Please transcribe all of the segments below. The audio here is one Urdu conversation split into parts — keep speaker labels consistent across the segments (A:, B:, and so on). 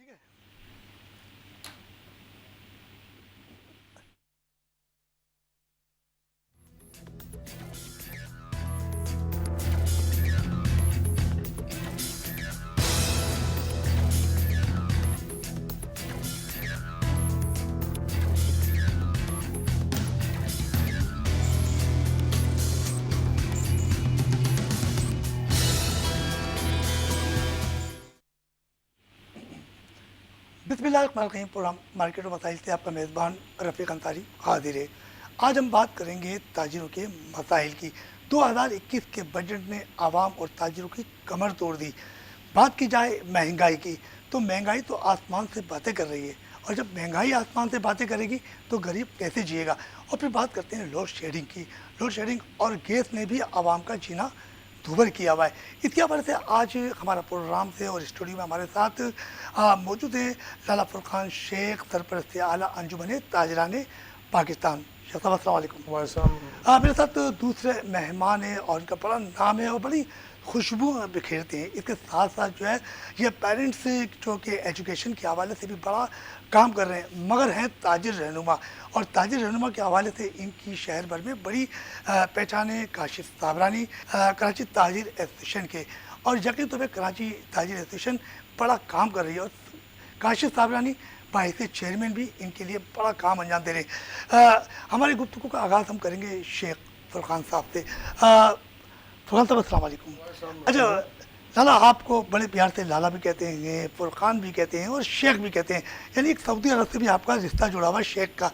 A: ٹھیک ہے. بسم اللہ الرحمن الرحیم. پروگرام مارکیٹ و مسائل سے آپ کا میزبان رفیق انصاری حاضر ہے. آج ہم بات کریں گے تاجروں کے مسائل کی. 2021 کے بجٹ نے عوام اور تاجروں کی کمر توڑ دی. بات کی جائے مہنگائی کی تو مہنگائی تو آسمان سے باتیں کر رہی ہے، اور جب مہنگائی آسمان سے باتیں کرے گی تو غریب کیسے جیے گا. اور پھر بات کرتے ہیں لوڈ شیڈنگ کی. لوڈ شیڈنگ اور گیس نے بھی عوام کا جینا دھوبر کیا ہوا ہے. اس کے حوالے سے آج ہمارا پروگرام سے اور اسٹوڈیو میں ہمارے ساتھ موجود ہیں لالا فرقان شیخ، سرپرست اعلیٰ انجمن تاجران پاکستان. شیخ صاحب السلام علیکم. میرے ساتھ دوسرے مہمان ہیں اور ان کا بڑا نام ہے اور بڑی خوشبو بکھیرتے ہیں. اس کے ساتھ ساتھ جو ہے یہ پیرنٹس جو کہ ایجوکیشن کے حوالے سے بھی بڑا کام کر رہے ہیں، مگر ہیں تاجر رہنما. اور تاجر رہنما کے حوالے سے ان کی شہر بھر میں بڑی پہچان ہے. کاشف صابرانی کراچی تاجر ایسوسیشن کے، اور یقین طور پہ کراچی تاجر ایسوسیشن بڑا کام کر رہی ہے. اور کاشف صابرانی باعث چیئرمین بھی ان کے لیے بڑا کام انجام دے رہے ہیں. ہماری گفتگو کا آغاز ہم کریں گے شیخ فرقان صاحب سے. فرقان صاحب السلام علیکم. اچھا لالا، آپ کو بڑے پیار سے لالا بھی کہتے ہیں، فرقان بھی کہتے ہیں اور شیخ بھی کہتے ہیں، یعنی ایک سعودی عرب سے بھی آپ کا رشتہ جڑا ہوا ہے شیخ کا.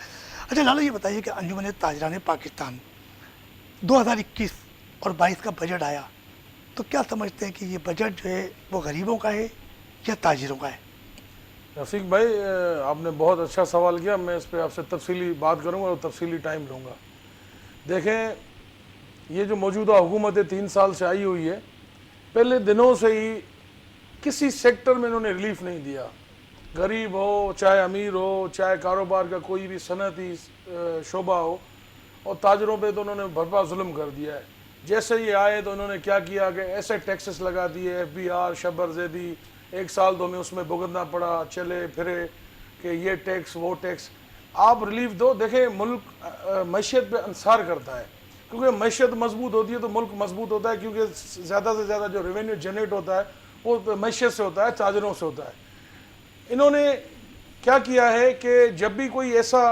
A: اچھا لالا، یہ بتائیے کہ انجمن تاجران پاکستان 2021 اور 22 کا بجٹ آیا تو کیا سمجھتے ہیں کہ یہ بجٹ جو ہے وہ غریبوں کا ہے یا تاجروں کا ہے؟
B: رفیق بھائی، آپ نے بہت اچھا سوال کیا. میں اس پہ آپ سے تفصیلی بات کروں گا اور تفصیلی ٹائم لوں گا. دیکھیں، یہ جو موجودہ حکومت 3 سال سے آئی ہوئی ہے، پہلے دنوں سے ہی کسی سیکٹر میں انہوں نے ریلیف نہیں دیا. غریب ہو، چاہے امیر ہو، چاہے کاروبار کا کوئی بھی صنعتی شعبہ ہو، اور تاجروں پہ تو انہوں نے بھرپا ظلم کر دیا ہے. جیسے یہ آئے تو انہوں نے کیا کیا کہ ایسے ٹیکسز لگا دیے، ایف بی آر، شبر زیدی. 1 سال تو ہمیں اس میں بھگتنا پڑا، چلے پھرے کہ یہ ٹیکس وہ ٹیکس. آپ ریلیف دو. دیکھیں، ملک معیشت پہ انحصار کرتا ہے، کیونکہ معیشت مضبوط ہوتی ہے تو ملک مضبوط ہوتا ہے، کیونکہ زیادہ سے زیادہ جو ریونیو جنریٹ ہوتا ہے وہ معیشت سے ہوتا ہے، تاجروں سے ہوتا ہے. انہوں نے کیا کیا ہے کہ جب بھی کوئی ایسا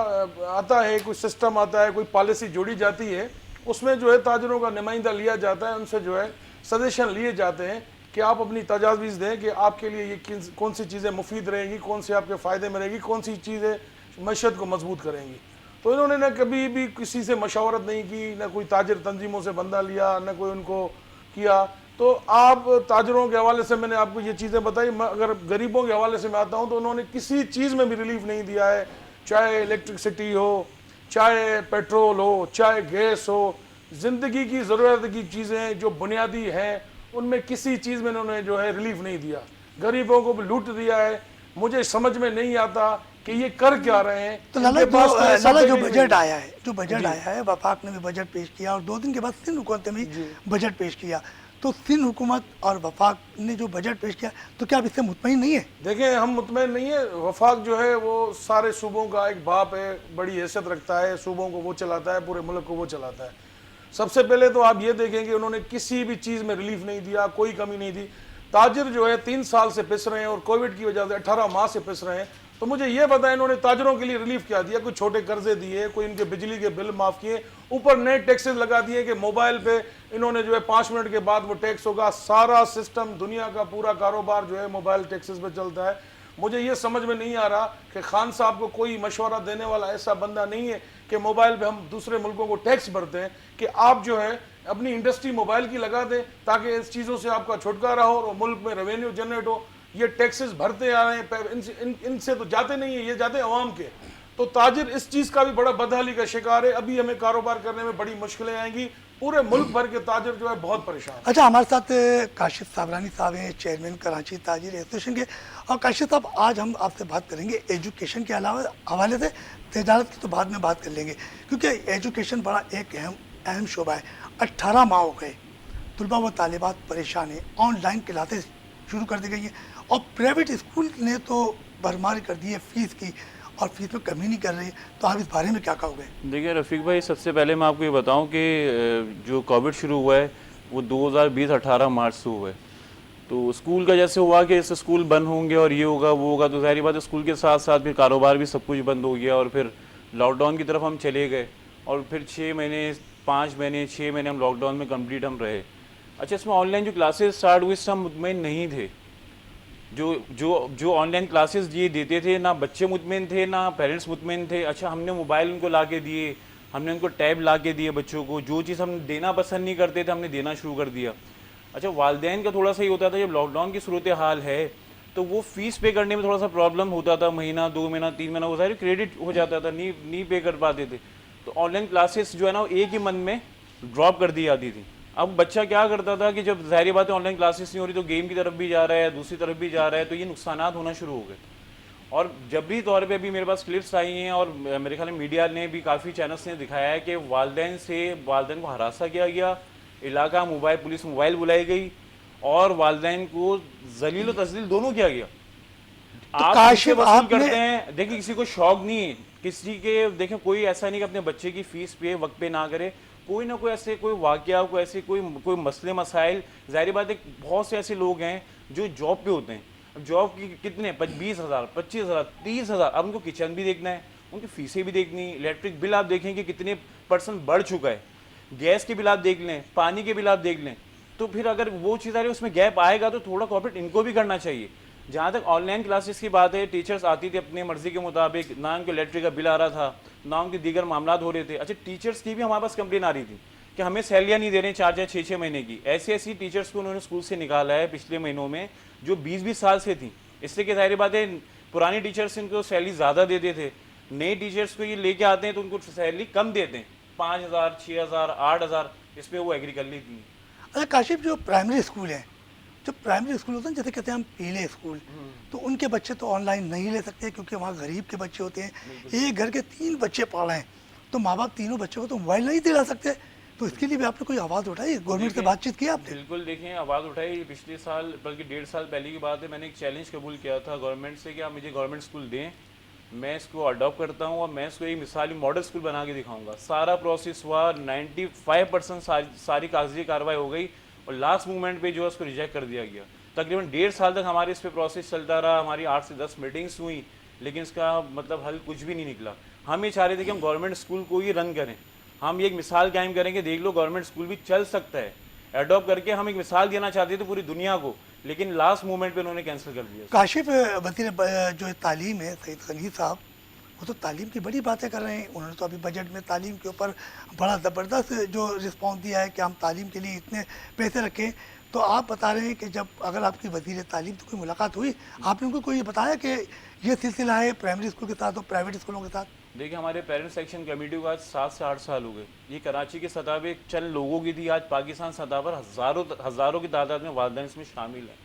B: آتا ہے، کوئی سسٹم آتا ہے، کوئی پالیسی جوڑی جاتی ہے، اس میں جو ہے تاجروں کا نمائندہ لیا جاتا ہے، ان سے جو ہے سجیشن لیے جاتے ہیں کہ آپ اپنی تجاویز دیں کہ آپ کے لیے یہ کون سی چیزیں مفید رہیں گی، کون سی آپ کے فائدے میں رہے گی، کون سی چیزیں معیشت کو مضبوط کریں گی. تو انہوں نے نہ کبھی بھی کسی سے مشاورت نہیں کی، نہ کوئی تاجر تنظیموں سے بندہ لیا، نہ کوئی ان کو کیا. تو آپ تاجروں کے حوالے سے میں نے آپ کو یہ چیزیں بتائی. اگر غریبوں کے حوالے سے میں آتا ہوں تو انہوں نے کسی چیز میں بھی ریلیف نہیں دیا ہے، چاہے الیکٹرسٹی ہو، چاہے پیٹرول ہو، چاہے گیس ہو. زندگی کی ضرورت کی چیزیں جو بنیادی ہیں ان میں کسی چیز میں انہوں نے جو ہے ریلیف نہیں دیا. غریبوں کو بھی لوٹ دیا ہے. مجھے سمجھ میں نہیں آتا کہ یہ کر کیا رہے ہیں.
A: تو
B: ان کے پاس کوئی ایسا
A: لالا جو
B: پیکیج
A: بجٹ
B: نہیں.
A: آیا ہے، وفاق نے بھی بجٹ پیش کیا اور 2 دن کے بعد سندھ حکومت نے بھی بجٹ پیش کیا. تو سندھ حکومت اور وفاق نے جو بجٹ پیش کیا تو کیا آپ اس سے مطمئن نہیں ہے؟
B: دیکھیں، ہم مطمئن نہیں ہیں. وفاق جو ہے وہ سارے صوبوں کا ایک باپ ہے، بڑی حیثیت رکھتا ہے، صوبوں کو وہ چلاتا ہے، پورے ملک کو وہ چلاتا ہے. سب سے پہلے تو آپ یہ دیکھیں کہ انہوں نے کسی بھی چیز میں ریلیف نہیں دیا، کوئی کمی نہیں دی. تاجر جو ہے 3 سال سے پس رہے ہیں اور کووڈ کی وجہ سے 18 ماہ سے پس رہے ہیں. تو مجھے یہ بتائیں انہوں نے تاجروں کے لیے ریلیف کیا دیا؟ کوئی چھوٹے قرضے دیے، کوئی ان کے بجلی کے بل معاف کیے، اوپر نئے ٹیکسز لگا دیے کہ موبائل پہ انہوں نے جو ہے 5 منٹ کے بعد وہ ٹیکس ہوگا. سارا سسٹم، دنیا کا پورا کاروبار جو ہے موبائل ٹیکسز پہ چلتا ہے. مجھے یہ سمجھ میں نہیں آ رہا کہ خان صاحب کو کوئی مشورہ دینے والا ایسا بندہ نہیں ہے کہ موبائل پہ ہم دوسرے ملکوں کو ٹیکس بھرتے ہیں، کہ آپ جو ہے اپنی انڈسٹری موبائل کی لگا دیں تاکہ اس چیزوں سے آپ کا چھٹکارا ہو اور ملک میں ریونیو جنریٹ ہو. یہ ٹیکسز بھرتے آ رہے ہیں، ان سے تو جاتے نہیں ہیں، یہ جاتے ہیں عوام کے. تو تاجر اس چیز کا بھی بڑا بدحالی کا شکار ہے. ابھی ہمیں کاروبار کرنے میں بڑی مشکلیں آئیں گی. پورے ملک بھر کے تاجر جو ہے بہت پریشان ہیں.
A: اچھا، ہمارے ساتھ کاشف صابرانی صاحب ہیں، چیئرمین کراچی تاجر ایسوسیشن کے. اور کاشف صاحب، آج ہم آپ سے بات کریں گے ایجوکیشن کے علاوہ حوالے سے. تجارت کی تو بعد میں بات کر لیں گے، کیونکہ ایجوکیشن بڑا ایک اہم شعبہ ہے. 18 ماہ ہو گئے، طلباء و طالبات پریشان ہیں. آن لائن کلاسز شروع کر دی گئی ہیں، اور پرائیویٹ اسکول نے تو بھرمار کر دی ہے فیس کی اور فیس میں کمی نہیں کر رہی، تو آپ اس بارے میں کیا کہو گے؟
C: دیکھیے رفیق بھائی، سب سے پہلے میں آپ کو یہ بتاؤں کہ جو کووڈ شروع ہوا ہے وہ 2020 مارچ سے ہوا ہے. تو اسکول کا جیسے ہوا کہ اس اسکول بند ہوں گے اور یہ ہوگا وہ ہوگا، تو ظاہری بات ہے اسکول کے ساتھ ساتھ پھر کاروبار بھی سب کچھ بند ہو گیا، اور پھر لاک ڈاؤن کی طرف ہم چلے گئے، اور پھر 6 مہینے 5 مہینے 6 مہینے ہم لاک ڈاؤن میں کمپلیٹ ہم رہے. اچھا، اس میں آن لائن جو کلاسز اسٹارٹ ہوئی اس سے ہم مطمئن نہیں تھے. جو آن لائن کلاسز یہ دیتے تھے، نہ بچے مطمئن تھے نہ پیرنٹس مطمئن تھے. اچھا، ہم نے موبائل ان کو لا کے دیے، ہم نے ان کو ٹیب لا کے دیے بچوں کو، جو چیز ہم دینا پسند نہیں کرتے تھے ہم نے دینا شروع کر دیا. اچھا، والدین کا تھوڑا سا یہ ہوتا تھا جب لاک ڈاؤن کی صورتحال ہے تو وہ فیس پے کرنے میں تھوڑا سا پرابلم ہوتا تھا، مہینہ 2 مہینہ 3 مہینہ وہ ظاہر کریڈٹ ہو جاتا تھا، نہیں پے کر پاتے تھے. تو آن لائن کلاسز جو ہے نا وہ ایک ہی منتھ میں ڈراپ کر دی جاتی تھی. اب بچہ کیا کرتا تھا کہ جب ظاہری بات ہے آن لائن کلاسز نہیں ہو رہی تو گیم کی طرف بھی جا رہا ہے، دوسری طرف بھی جا رہا ہے، تو یہ نقصانات ہونا شروع ہو گئے. اور جبری طور پہ ابھی میرے پاس کلپس آئی ہیں اور میرے خیال میں میڈیا نے بھی کافی چینلس نے دکھایا ہے کہ والدین کو ہراساں کیا گیا، علاقہ پولیس موبائل بلائی گئی اور والدین کو ذلیل و تذلیل دونوں کیا گیا. آپ
A: کاشف
C: وصول
A: آپ نے
C: کرتے ہیں، دیکھیں کسی کو شوق نہیں ہے کسی کے، دیکھیں کوئی ایسا نہیں کہ اپنے بچے کی فیس پہ وقت پہ نہ کرے. کوئی نہ کوئی ایسے کوئی واقعہ، کوئی ایسے کوئی مسئلے مسائل، ظاہری بات ہے بہت سے ایسے لوگ ہیں جو جاب پہ ہوتے ہیں. اب جاب کی کتنے 20,000 25,000 30,000، اب ان کو کچن بھی دیکھنا ہے، ان کی فیسیں بھی دیکھنی. الیکٹرک بل آپ دیکھیں کہ کتنے % بڑھ چکا ہے، گیس کے بل آپ دیکھ لیں، پانی کے بل آپ دیکھ لیں. تو پھر اگر وہ چیز آ رہی ہے اس میں گیپ آئے گا تو تھوڑا کوآپریٹ ان کو بھی کرنا چاہیے. جہاں تک آن لائن کلاسز کی بات ہے، ٹیچرز آتی تھی اپنی مرضی کے مطابق، نہ ان کو الیکٹرک کا بل آ رہا تھا نہ ان کے دیگر معاملات ہو رہے تھے. اچھا، ٹیچرز کی بھی ہمارے پاس کمپلین آ رہی تھی کہ ہمیں سیلیاں نہیں دے رہے ہیں 4 6 مہینے کی. ایسی ٹیچرز کو انہوں نے اسکول سے نکالا ہے پچھلے مہینوں میں جو 20 سال سے تھیں. اس سے کہ ظاہر بات ہے پرانی ٹیچرز ان کو سیلری زیادہ دیتے تھے، نئے ٹیچرز کو یہ لے کے آتے ہیں تو ان کو سیلری کم دیتے ہیں، 5,000 6,000 8,000، اس پہ وہ ایگری کر لیتی ہیں.
A: اچھا کاشف، جو پرائمری اسکول ہیں، جو پرائمری اسکول ہوتے ہیں جیسے کہتے ہیں ہم پیلے اسکول، تو ان کے بچے تو آن لائن نہیں لے سکتے کیونکہ وہاں غریب کے بچے ہوتے ہیں. ایک گھر کے 3 بچے پڑھ رہے ہیں تو ماں باپ تینوں بچوں کو تو موبائل نہیں دلا سکتے. تو اس کے لیے بھی آپ نے کوئی آواز اٹھائی، گورنمنٹ سے بات چیت کی آپ نے؟
C: بالکل، دیکھیں آواز اٹھائی. پچھلے سال بلکہ 1.5 سال پہلے کی بات ہے، میں نے ایک چیلنج قبول کیا تھا گورنمنٹ سے کہ آپ مجھے گورنمنٹ اسکول دیں، میں اس کو اڈاپٹ کرتا ہوں اور میں اس کو ایک مثالی ماڈل اسکول بنا کے دکھاؤں گا. سارا پروسیس ہوا، 95% ساری کاغذی کارروائی ہو گئی اور لاسٹ مومنٹ پہ جو ہے اس کو ریجیکٹ کر دیا گیا. تقریباً 1.5 سال تک ہمارے اس پہ پروسیس چلتا رہا، ہماری 8 سے 10 میٹنگس ہوئیں، لیکن اس کا مطلب حل کچھ بھی نہیں نکلا. ہم یہ چاہ رہے تھے کہ ہم گورنمنٹ اسکول کو ہی رن کریں، ہم یہ ایک مثال قائم کریں کہ دیکھ لو گورنمنٹ اسکول بھی چل سکتا ہے. ایڈاپٹ کر کے ہم ایک مثال دینا چاہتے تھے پوری دنیا کو، لیکن لاسٹ مومنٹ پہ انہوں نے کینسل کر دیا.
A: کاشف، وزیر جو تعلیم ہے سعید غنی صاحب، وہ تو تعلیم کی بڑی باتیں کر رہے ہیں. انہوں نے تو ابھی بجٹ میں تعلیم کے اوپر بڑا زبردست جو رسپانس دیا ہے کہ ہم تعلیم کے لیے اتنے پیسے رکھیں. تو آپ بتا رہے ہیں کہ جب اگر آپ کی وزیر تعلیم تو کوئی ملاقات ہوئی، آپ نے ان کو کوئی بتایا کہ یہ سلسلہ ہے پرائمری اسکول کے ساتھ اور پرائیویٹ اسکولوں کے ساتھ؟
C: دیکھیں ہمارے پیرنٹ سیکشن کمیٹی کو آج 7 سے 8 سال ہو گئے. یہ کراچی کی سطح پہ چند لوگوں کی تھی، آج پاکستان سطح پر ہزاروں کی تعداد میں والدین اس میں شامل ہیں.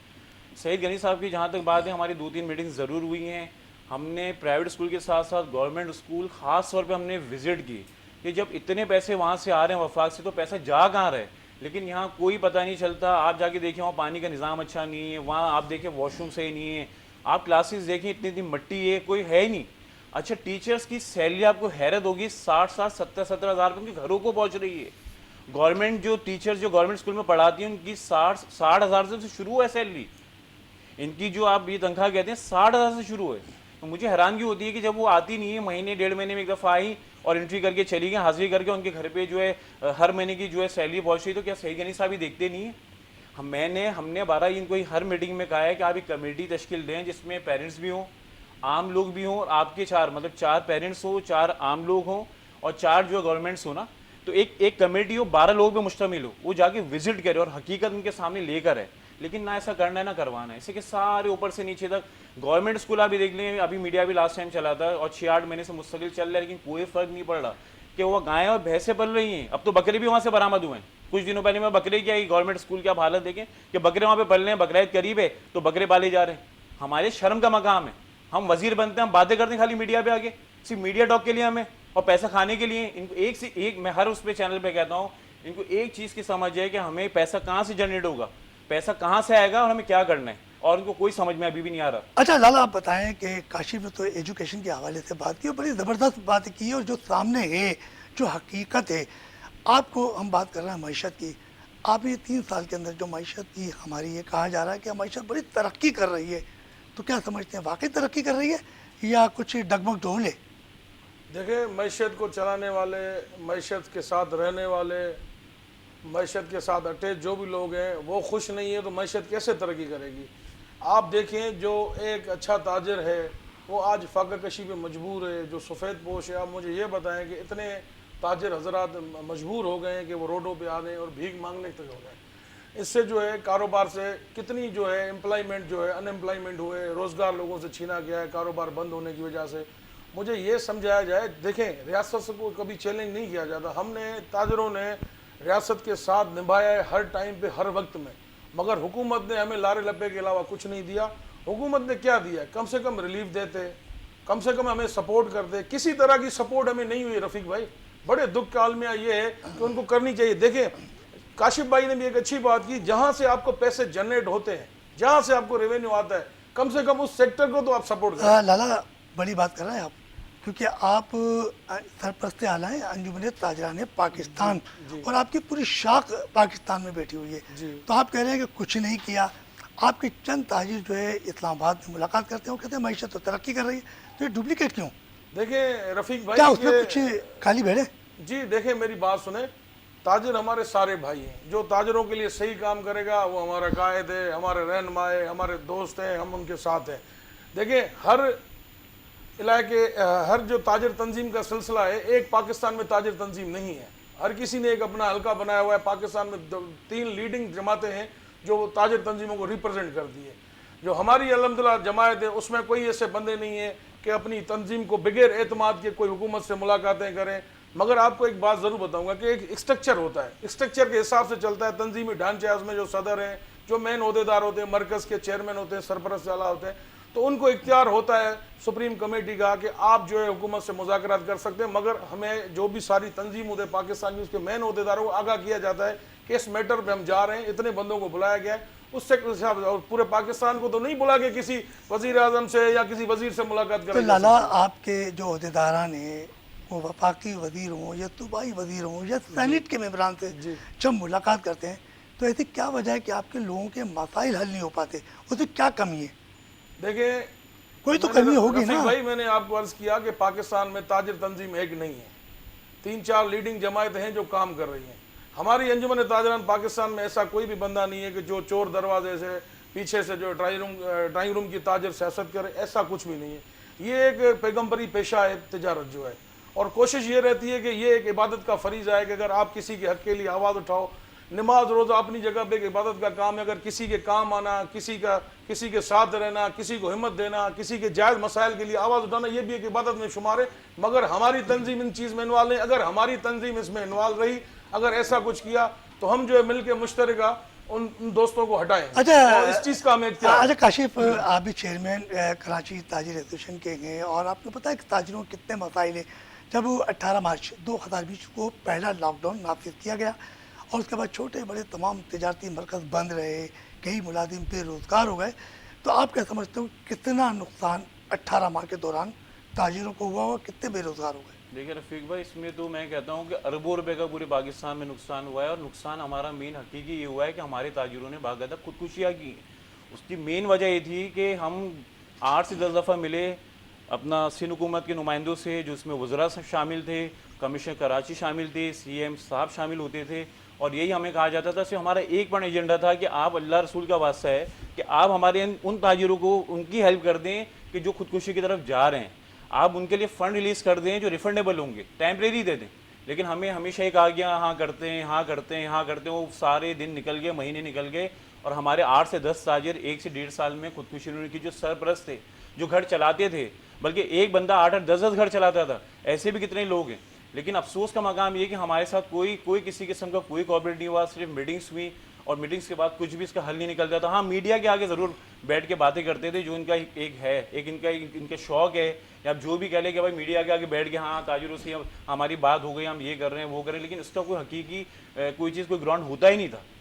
C: سعید غنی صاحب کی جہاں تک بات ہے، ہماری 2-3 میٹنگ ضرور ہوئی ہیں. ہم نے پرائیویٹ اسکول کے ساتھ ساتھ گورنمنٹ اسکول خاص طور پہ ہم نے وزٹ کی کہ جب اتنے پیسے وہاں سے آ رہے ہیں وفاق سے تو پیسہ جا کہاں رہے، لیکن یہاں کوئی پتہ نہیں چلتا. آپ جا کے دیکھیں وہاں پانی کا نظام اچھا نہیں ہے، وہاں آپ دیکھیں واش روم صحیح نہیں ہے، آپ کلاسز دیکھیں اتنی مٹی ہے، کوئی ہے ہی نہیں. اچھا، ٹیچرز کی سیلری آپ کو حیرت ہوگی 60,000 ہزار روپے ان کے گھروں کو پہنچ رہی ہے. گورنمنٹ جو ٹیچرز جو گورنمنٹ اسکول میں پڑھاتی ہیں ان کی 60,000 سے شروع ہے سیلری. ان کی جو آپ یہ تنخواہ کہتے ہیں 60,000 سے شروع ہے. تو مجھے حیرانگی ہوتی ہے کہ جب وہ آتی نہیں ہے، مہینے 1.5 مہینے میں ایک دفعہ آئی اور انٹری کر کے چلی گئی، حاضری کر کے ان کے گھر پہ جو ہے ہر مہینے کی جو ہے سیلری پہنچ رہی. تو کیا سعید غنی صاحب ہی دیکھتے نہیں ہیں؟ ہم نے 12 ان کو ہر میٹنگ میں کہا ہے کہ آپ ایک کمیٹی تشکیل دیں جس میں پیرنٹس بھی ہوں، عام لوگ بھی ہوں، اور آپ کے 4 پیرنٹس ہوں، 4 عام لوگ ہوں اور 4 جو گورنمنٹس ہوں نا. تو ایک کمیٹی ہو 12 لوگ پہ مشتمل ہو، وہ جا کے وزٹ کرے اور حقیقت ان کے سامنے لے کر ہے. لیکن نہ ایسا کرنا ہے نہ کروانا ہے، اسے کہ سارے اوپر سے نیچے تک گورنمنٹ اسکول آپ بھی دیکھ لیں، ابھی میڈیا بھی لاسٹ ٹائم چلا تھا اور 6-8 مہینے سے مستقل چل رہا ہے، لیکن کوئی فرق نہیں پڑ رہا کہ وہ گائیں اور بھینسیں پل رہی ہیں. اب تو بکرے بھی وہاں سے برآمد ہوئے ہیں. کچھ دنوں پہلے میں بکرے کی آئی گورنمنٹ اسکول کی آپ حالت دیکھیں کہ بکرے وہاں پہ پل رہے ہیں، بقرعید قریب ہے تو بکرے پالے جا رہے ہیں. ہمارے شرم کا مقام ہے، ہم وزیر بنتے ہیں، ہم باتیں کرتے ہیں خالی میڈیا پہ آگے، صرف میڈیا ٹاک کے لیے ہمیں اور پیسہ کھانے کے لیے. ان کو ایک سے ایک، میں ہر اس پہ چینل پہ کہتا ہوں، ان کو ایک چیز کی سمجھ ہے کہ ہمیں پیسہ کہاں سے جنریٹ ہوگا، پیسہ کہاں سے آئے گا اور ہمیں کیا کرنا ہے. اور ان کو کوئی سمجھ میں ابھی بھی نہیں آ رہا.
A: اچھا لالا آپ بتائیں کہ کاشف نے تو ایجوکیشن کے حوالے سے بات کی اور بڑی زبردست بات کی اور جو سامنے ہے جو حقیقت ہے آپ کو ہم بات کر رہے ہیں معیشت کی. آپ یہ 3 سال کے اندر جو معیشت کی ہماری یہ کہا جا رہا ہے کہ معیشت بڑی ترقی کر رہی ہے, تو کیا سمجھتے ہیں واقعی ترقی کر رہی ہے یا کچھ ڈگمگ ڈھونڈ لے؟
B: دیکھیں معیشت کو چلانے والے, معیشت کے ساتھ رہنے والے, معیشت کے ساتھ اٹیچ جو بھی لوگ ہیں وہ خوش نہیں ہیں تو معیشت کیسے ترقی کرے گی؟ آپ دیکھیں جو ایک اچھا تاجر ہے وہ آج فاقہ کشی پہ مجبور ہے, جو سفید پوش ہے. آپ مجھے یہ بتائیں کہ اتنے تاجر حضرات مجبور ہو گئے ہیں کہ وہ روڈوں پہ آ گئے اور بھیک مانگنے تک ہو گئے. اس سے جو ہے کاروبار سے کتنی جو ہے امپلائمنٹ جو ہے ان امپلائمنٹ ہوئے, روزگار لوگوں سے چھینا گیا ہے کاروبار بند ہونے کی وجہ سے. مجھے یہ سمجھایا جائے, دیکھیں ریاست کو کبھی چیلنج نہیں کیا جاتا, ہم نے تاجروں نے ریاست کے ساتھ نبھایا ہے ہر ٹائم پہ ہر وقت میں, مگر حکومت نے ہمیں لارے لپے کے علاوہ کچھ نہیں دیا. حکومت نے کیا دیا؟ کم سے کم ریلیف دیتے, کم سے کم ہمیں سپورٹ کرتے. کسی طرح کی سپورٹ ہمیں نہیں ہوئی رفیق بھائی. بڑے دکھ کا عالمیہ یہ ہے کہ ان کو کرنی چاہیے. دیکھیں کاشف بھائی نے بھی ایک اچھی بات کی, جہاں سے آپ کو پیسے جنریٹ ہوتے ہیں, جہاں سے آپ کو ریونیو آتا ہے, کم سے کم اس سیکٹر کو تو آپ سپورٹ کریں.
A: لالا بڑی بات کر رہے ہیں آپ, کیونکہ آپ سرپرست اعلیٰ ہیں انجمن تاجران پاکستان اور آپ کی پوری شاخ پاکستان میں بیٹھی ہوئی ہے, تو آپ کہہ رہے ہیں کہ کچھ نہیں کیا. آپ کے چند تاجر جو ہے اسلام آباد میں ملاقات کرتے ہیں, وہ کہتے ہیں معیشت تو ترقی کر رہی ہے, تو یہ ڈپلیکیٹ کیوں؟
B: دیکھیں رفیق بھائی,
A: کیا اس میں کچھ کالی بھیڑ ہے؟
B: جی دیکھیں میری بات سنیں, تاجر ہمارے سارے بھائی ہیں. جو تاجروں کے لیے صحیح کام کرے گا وہ ہمارا قائد ہے, ہمارے رہنما ہے, ہمارے دوست ہیں, ہم ان کے ساتھ ہیں. دیکھیں ہر علاقے, ہر جو تاجر تنظیم کا سلسلہ ہے, ایک پاکستان میں تاجر تنظیم نہیں ہے. ہر کسی نے ایک اپنا حلقہ بنایا ہوا ہے. پاکستان میں 3 لیڈنگ جماعتیں ہیں جو تاجر تنظیموں کو ریپرزینٹ کرتی ہے. جو ہماری الحمدللہ جماعت ہے اس میں کوئی ایسے بندے نہیں ہیں کہ اپنی تنظیم کو بغیر اعتماد کے کوئی حکومت سے ملاقاتیں کریں. مگر آپ کو ایک بات ضرور بتاؤں گا کہ ایک اسٹرکچر ہوتا ہے, اسٹرکچر کے حساب سے چلتا ہے. تنظیمی ڈھانچے اس میں جو صدر ہیں, جو مین عہدیدار ہوتے ہیں, مرکز کے چیئرمین ہوتے ہیں, سرپرست اعلیٰ ہوتے ہیں, تو ان کو اختیار ہوتا ہے سپریم کمیٹی کا کہ آپ جو ہے حکومت سے مذاکرات کر سکتے ہیں. مگر ہمیں جو بھی ساری تنظیم ہوتے ہیں پاکستان کی, اس کے مین عہدیداروں کو آگاہ کیا جاتا ہے کہ اس میٹر پہ ہم جا رہے ہیں, اتنے بندوں کو بلایا گیا ہے. اس سے اور پورے پاکستان کو تو نہیں بلا کے کسی وزیر اعظم سے یا کسی وزیر سے ملاقات
A: تو
B: کریں.
A: لالا آپ کے جو عہدیداران ہیں وہ وفاقی وزیر ہوں یا صوبائی وزیر ہوں یا سینٹ کے ممبران سے جب ملاقات کرتے ہیں تو ایسی کیا وجہ ہے کہ آپ کے لوگوں کے مسائل حل نہیں ہو پاتے؟ اس میں کیا کمی ہے؟
B: دیکھیں
A: کوئی تو کمی ہوگی
B: رفیق
A: نا.
B: بھائی, میں نے آپ کو عرض کیا کہ پاکستان میں تاجر تنظیم ایک نہیں ہے, 3-4 لیڈنگ جماعتیں ہیں جو کام کر رہی ہیں. ہماری انجمن تاجران پاکستان میں ایسا کوئی بھی بندہ نہیں ہے کہ جو چور دروازے سے پیچھے سے جو ڈرائنگ روم کی تاجر سیاست کرے, ایسا کچھ بھی نہیں ہے. یہ ایک پیغمبری پیشہ ہے تجارت جو ہے, اور کوشش یہ رہتی ہے کہ یہ ایک عبادت کا فریضہ ہے کہ اگر آپ کسی کے حق کے لیے آواز اٹھاؤ, نماز روزہ اپنی جگہ پہ ایک عبادت کا کام ہے. اگر کسی کے کام آنا, کسی کے ساتھ رہنا, کسی کو ہمت دینا, کسی کے جائز مسائل کے لیے آواز اٹھانا, یہ بھی ایک عبادت میں شمار ہے. مگر ہماری تنظیم ان چیز میں انوالو نہیں. اگر ہماری تنظیم اس میں انوالو رہی, اگر ایسا کچھ کیا تو ہم جو ہے مل کے مشترکہ ان دوستوں کو ہٹائیں. اور اس چیز کا ہمیں اختیار ہے.
A: اچھا کاشف, آپ بھی چیئرمین کراچی تاجر ایسوسیشن کے ہیں اور آپ کو پتہ ہے کہ تاجروں کے کتنے مسائل ہیں. جب 18 مارچ 2020 کو پہلا لاک ڈاؤن نافذ کیا گیا اور اس کے بعد چھوٹے بڑے تمام تجارتی مرکز بند رہے, کئی ملازم بے روزگار ہو گئے, تو آپ کیا سمجھتے ہو کتنا نقصان 18 ماہ کے دوران تاجروں کو ہوا اور کتنے بے روزگار ہو گئے؟
C: دیکھیں رفیق بھائی, اس میں تو میں کہتا ہوں کہ اربوں روپے کا پورے پاکستان میں نقصان ہوا ہے. اور نقصان ہمارا مین حقیقی یہ ہوا ہے کہ ہمارے تاجروں نے باقاعدہ خودکشیاں کی. اس کی مین وجہ یہ تھی کہ ہم 8 سے 10 دفعہ ملے اپنا سندھ حکومت کے نمائندوں سے, جو اس میں وزراء شامل تھے, کمشنر کراچی شامل تھے, سی ایم صاحب شامل ہوتے تھے, اور یہی ہمیں کہا جاتا تھا. صرف ہمارا ایک پوائنٹ ایجنڈا تھا کہ آپ اللہ رسول کا واسطہ ہے کہ آپ ہمارے ان تاجروں کو ان کی ہیلپ کر دیں کہ جو خودکشی کی طرف جا رہے ہیں. آپ ان کے لیے فنڈ ریلیز کر دیں جو ریفنڈیبل ہوں گے, ٹیمپریری دے دیں. لیکن ہمیں ہمیشہ ایک آ گیا, ہاں کرتے ہیں, ہاں کرتے ہیں, ہاں کرتے ہیں. وہ سارے دن نکل گئے, مہینے نکل گئے, اور ہمارے 8 سے 10 تاجر 1 سے 1.5 سال میں خودکشی انہوں نے کی. جو سرپرست تھے, جو گھر چلاتے تھے, بلکہ ایک بندہ 8-8 10-10 گھر چلاتا تھا, ایسے بھی کتنے لوگ ہیں. لیکن افسوس کا مقام یہ کہ ہمارے ساتھ کوئی کسی قسم کا کوئی کوآپریٹ نہیں ہوا. صرف میٹنگس ہوئی, اور میٹنگس کے بعد کچھ بھی اس کا حل نہیں نکلتا تھا. ہاں میڈیا کے آگے ضرور بیٹھ کے باتیں کرتے تھے, جو ان کا ایک ہے, ایک ان کا شوق ہے, یا آپ جو بھی کہہ لیں کہ بھائی میڈیا کے آگے بیٹھ کے ہاں تاجروں سے ہماری بات ہو گئی, ہم یہ کر رہے ہیں وہ کر رہے ہیں. لیکن اس کا کوئی حقیقی کوئی چیز, کوئی گراؤنڈ ہوتا ہی نہیں تھا.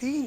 A: 3